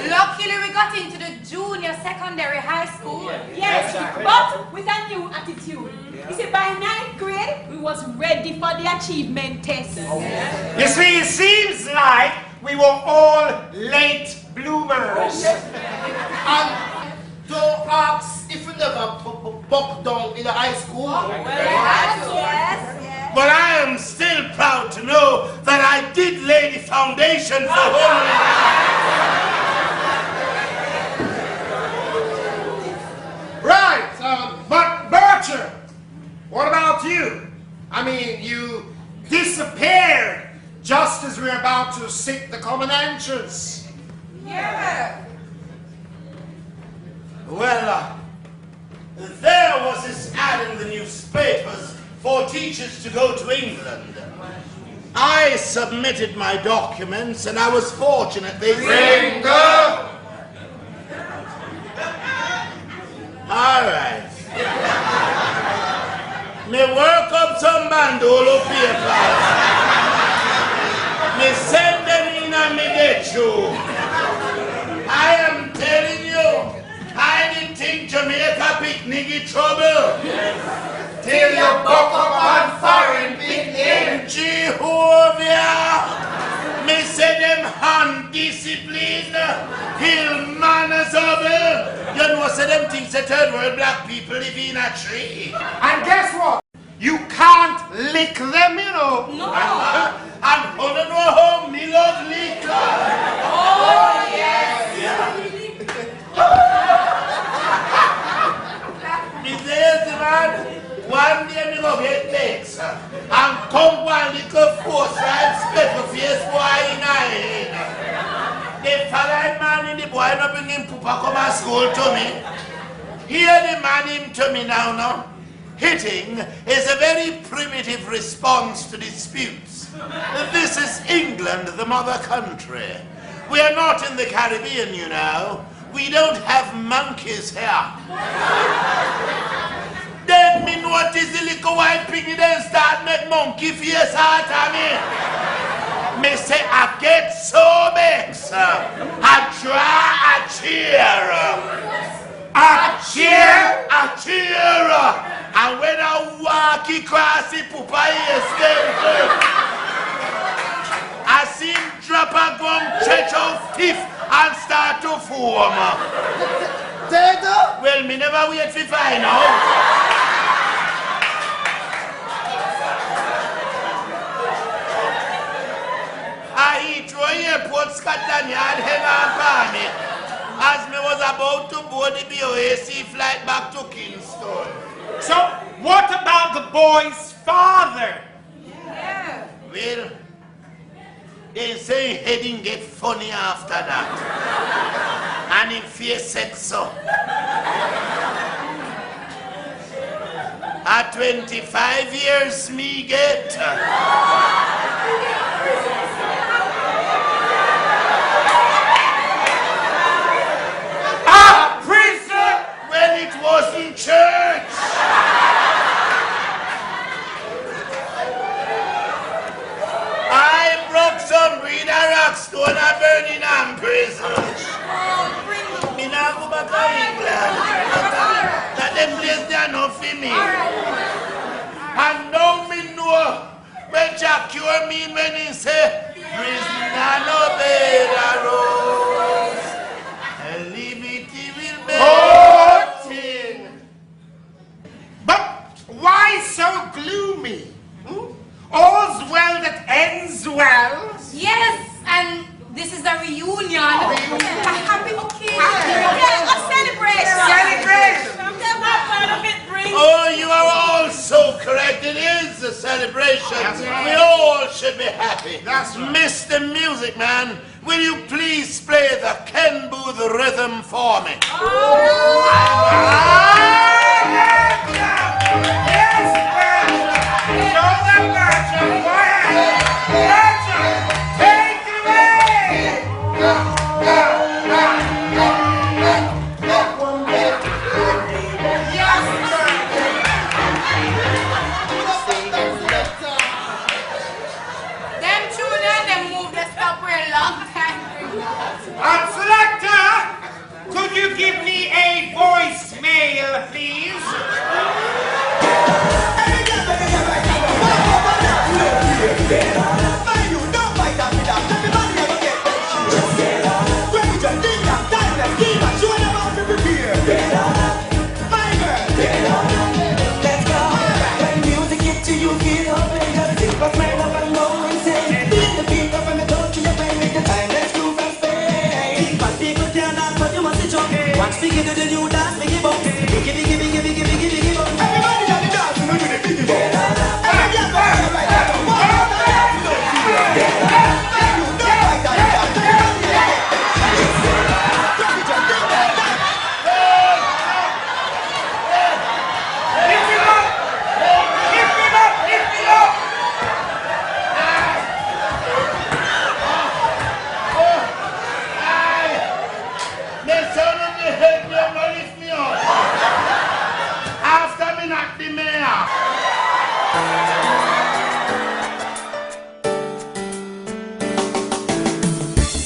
Luckily we got into the junior secondary high school. Yes, but with a new attitude. You see, by 9th grade, we was ready for the achievement test. You see, it seems like we were all late bloomers. And don't ask if you never buck down in the high school. Yes. But I am still proud to know that I did lay the foundation for holiness. Right, but Bertram, what about you? I mean, you disappeared just as we were about to sit the common entrance. Yeah. Well, there was this ad in the newspapers for teachers to go to England. I submitted my documents and I was fortunate they said... Bingo! Alright. Me work up some bandolo papers. Me send them in and me get you. I am telling you, I didn't think Jamaica picnic in trouble. Till you buck up on foreign picnic. Jehovah! Me say them undisciplined, ill manners of it. You know, say them things that third world black people live in a tree. And guess what? You can't lick them, you know. No. And wanna know how me love liquor? Oh, yes. Me says, man, one day me go get legs and come one little force right special face boy in a head. The following man in the boy no bring him papa come and school to me. Hear the man him to me now. Hitting is a very primitive response to disputes. This is England, the mother country. We are not in the Caribbean, you know. We don't have monkeys here. Then me notice the little white piggy then start make monkey face out of me. Me say I get so vexed. I draw a cheer. A cheer? A cheer. And when I walk across the pupa I see him drop a gum, stretch out teeth and start to foam. Tato? Well, me never wait to find out. I Heathrow Airport, Scotland Yard, hang on for me as me was about to board the BOAC flight back to Kingston. So, what about the boy's father? Yeah. Well, they say heading get funny after that. And him face said so. At 25 years me get. A prison when it wasn't church. I broke some breed of rockstone and Birmingham prison. Me now go back to England. That them place they are not for me. And now me know when Jack cure mean when he say prisoner no better rose. And liberty will be Thing. But why so gloomy? All's well that ends well. Yes, and this is a reunion. A happy occasion. Yeah, a celebration. Celebration. What part of it brings? Oh, you are all so correct. It is a celebration. celebration. That's right. We all should be happy. That's right. Mr. Music Man, will you please play the Ken Booth rhythm for me? Them children, them move the stop for a long time. Selector, could you give me a voicemail, please?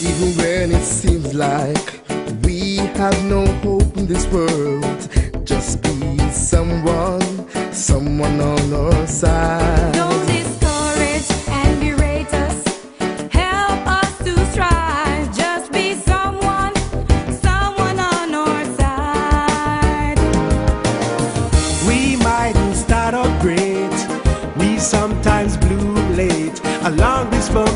Even when it seems like we have no hope in this world, just be someone on our side. Don't discourage and berate us. Help us to strive. Just be someone on our side. We mightn't start out great. We sometimes bloom late along this road.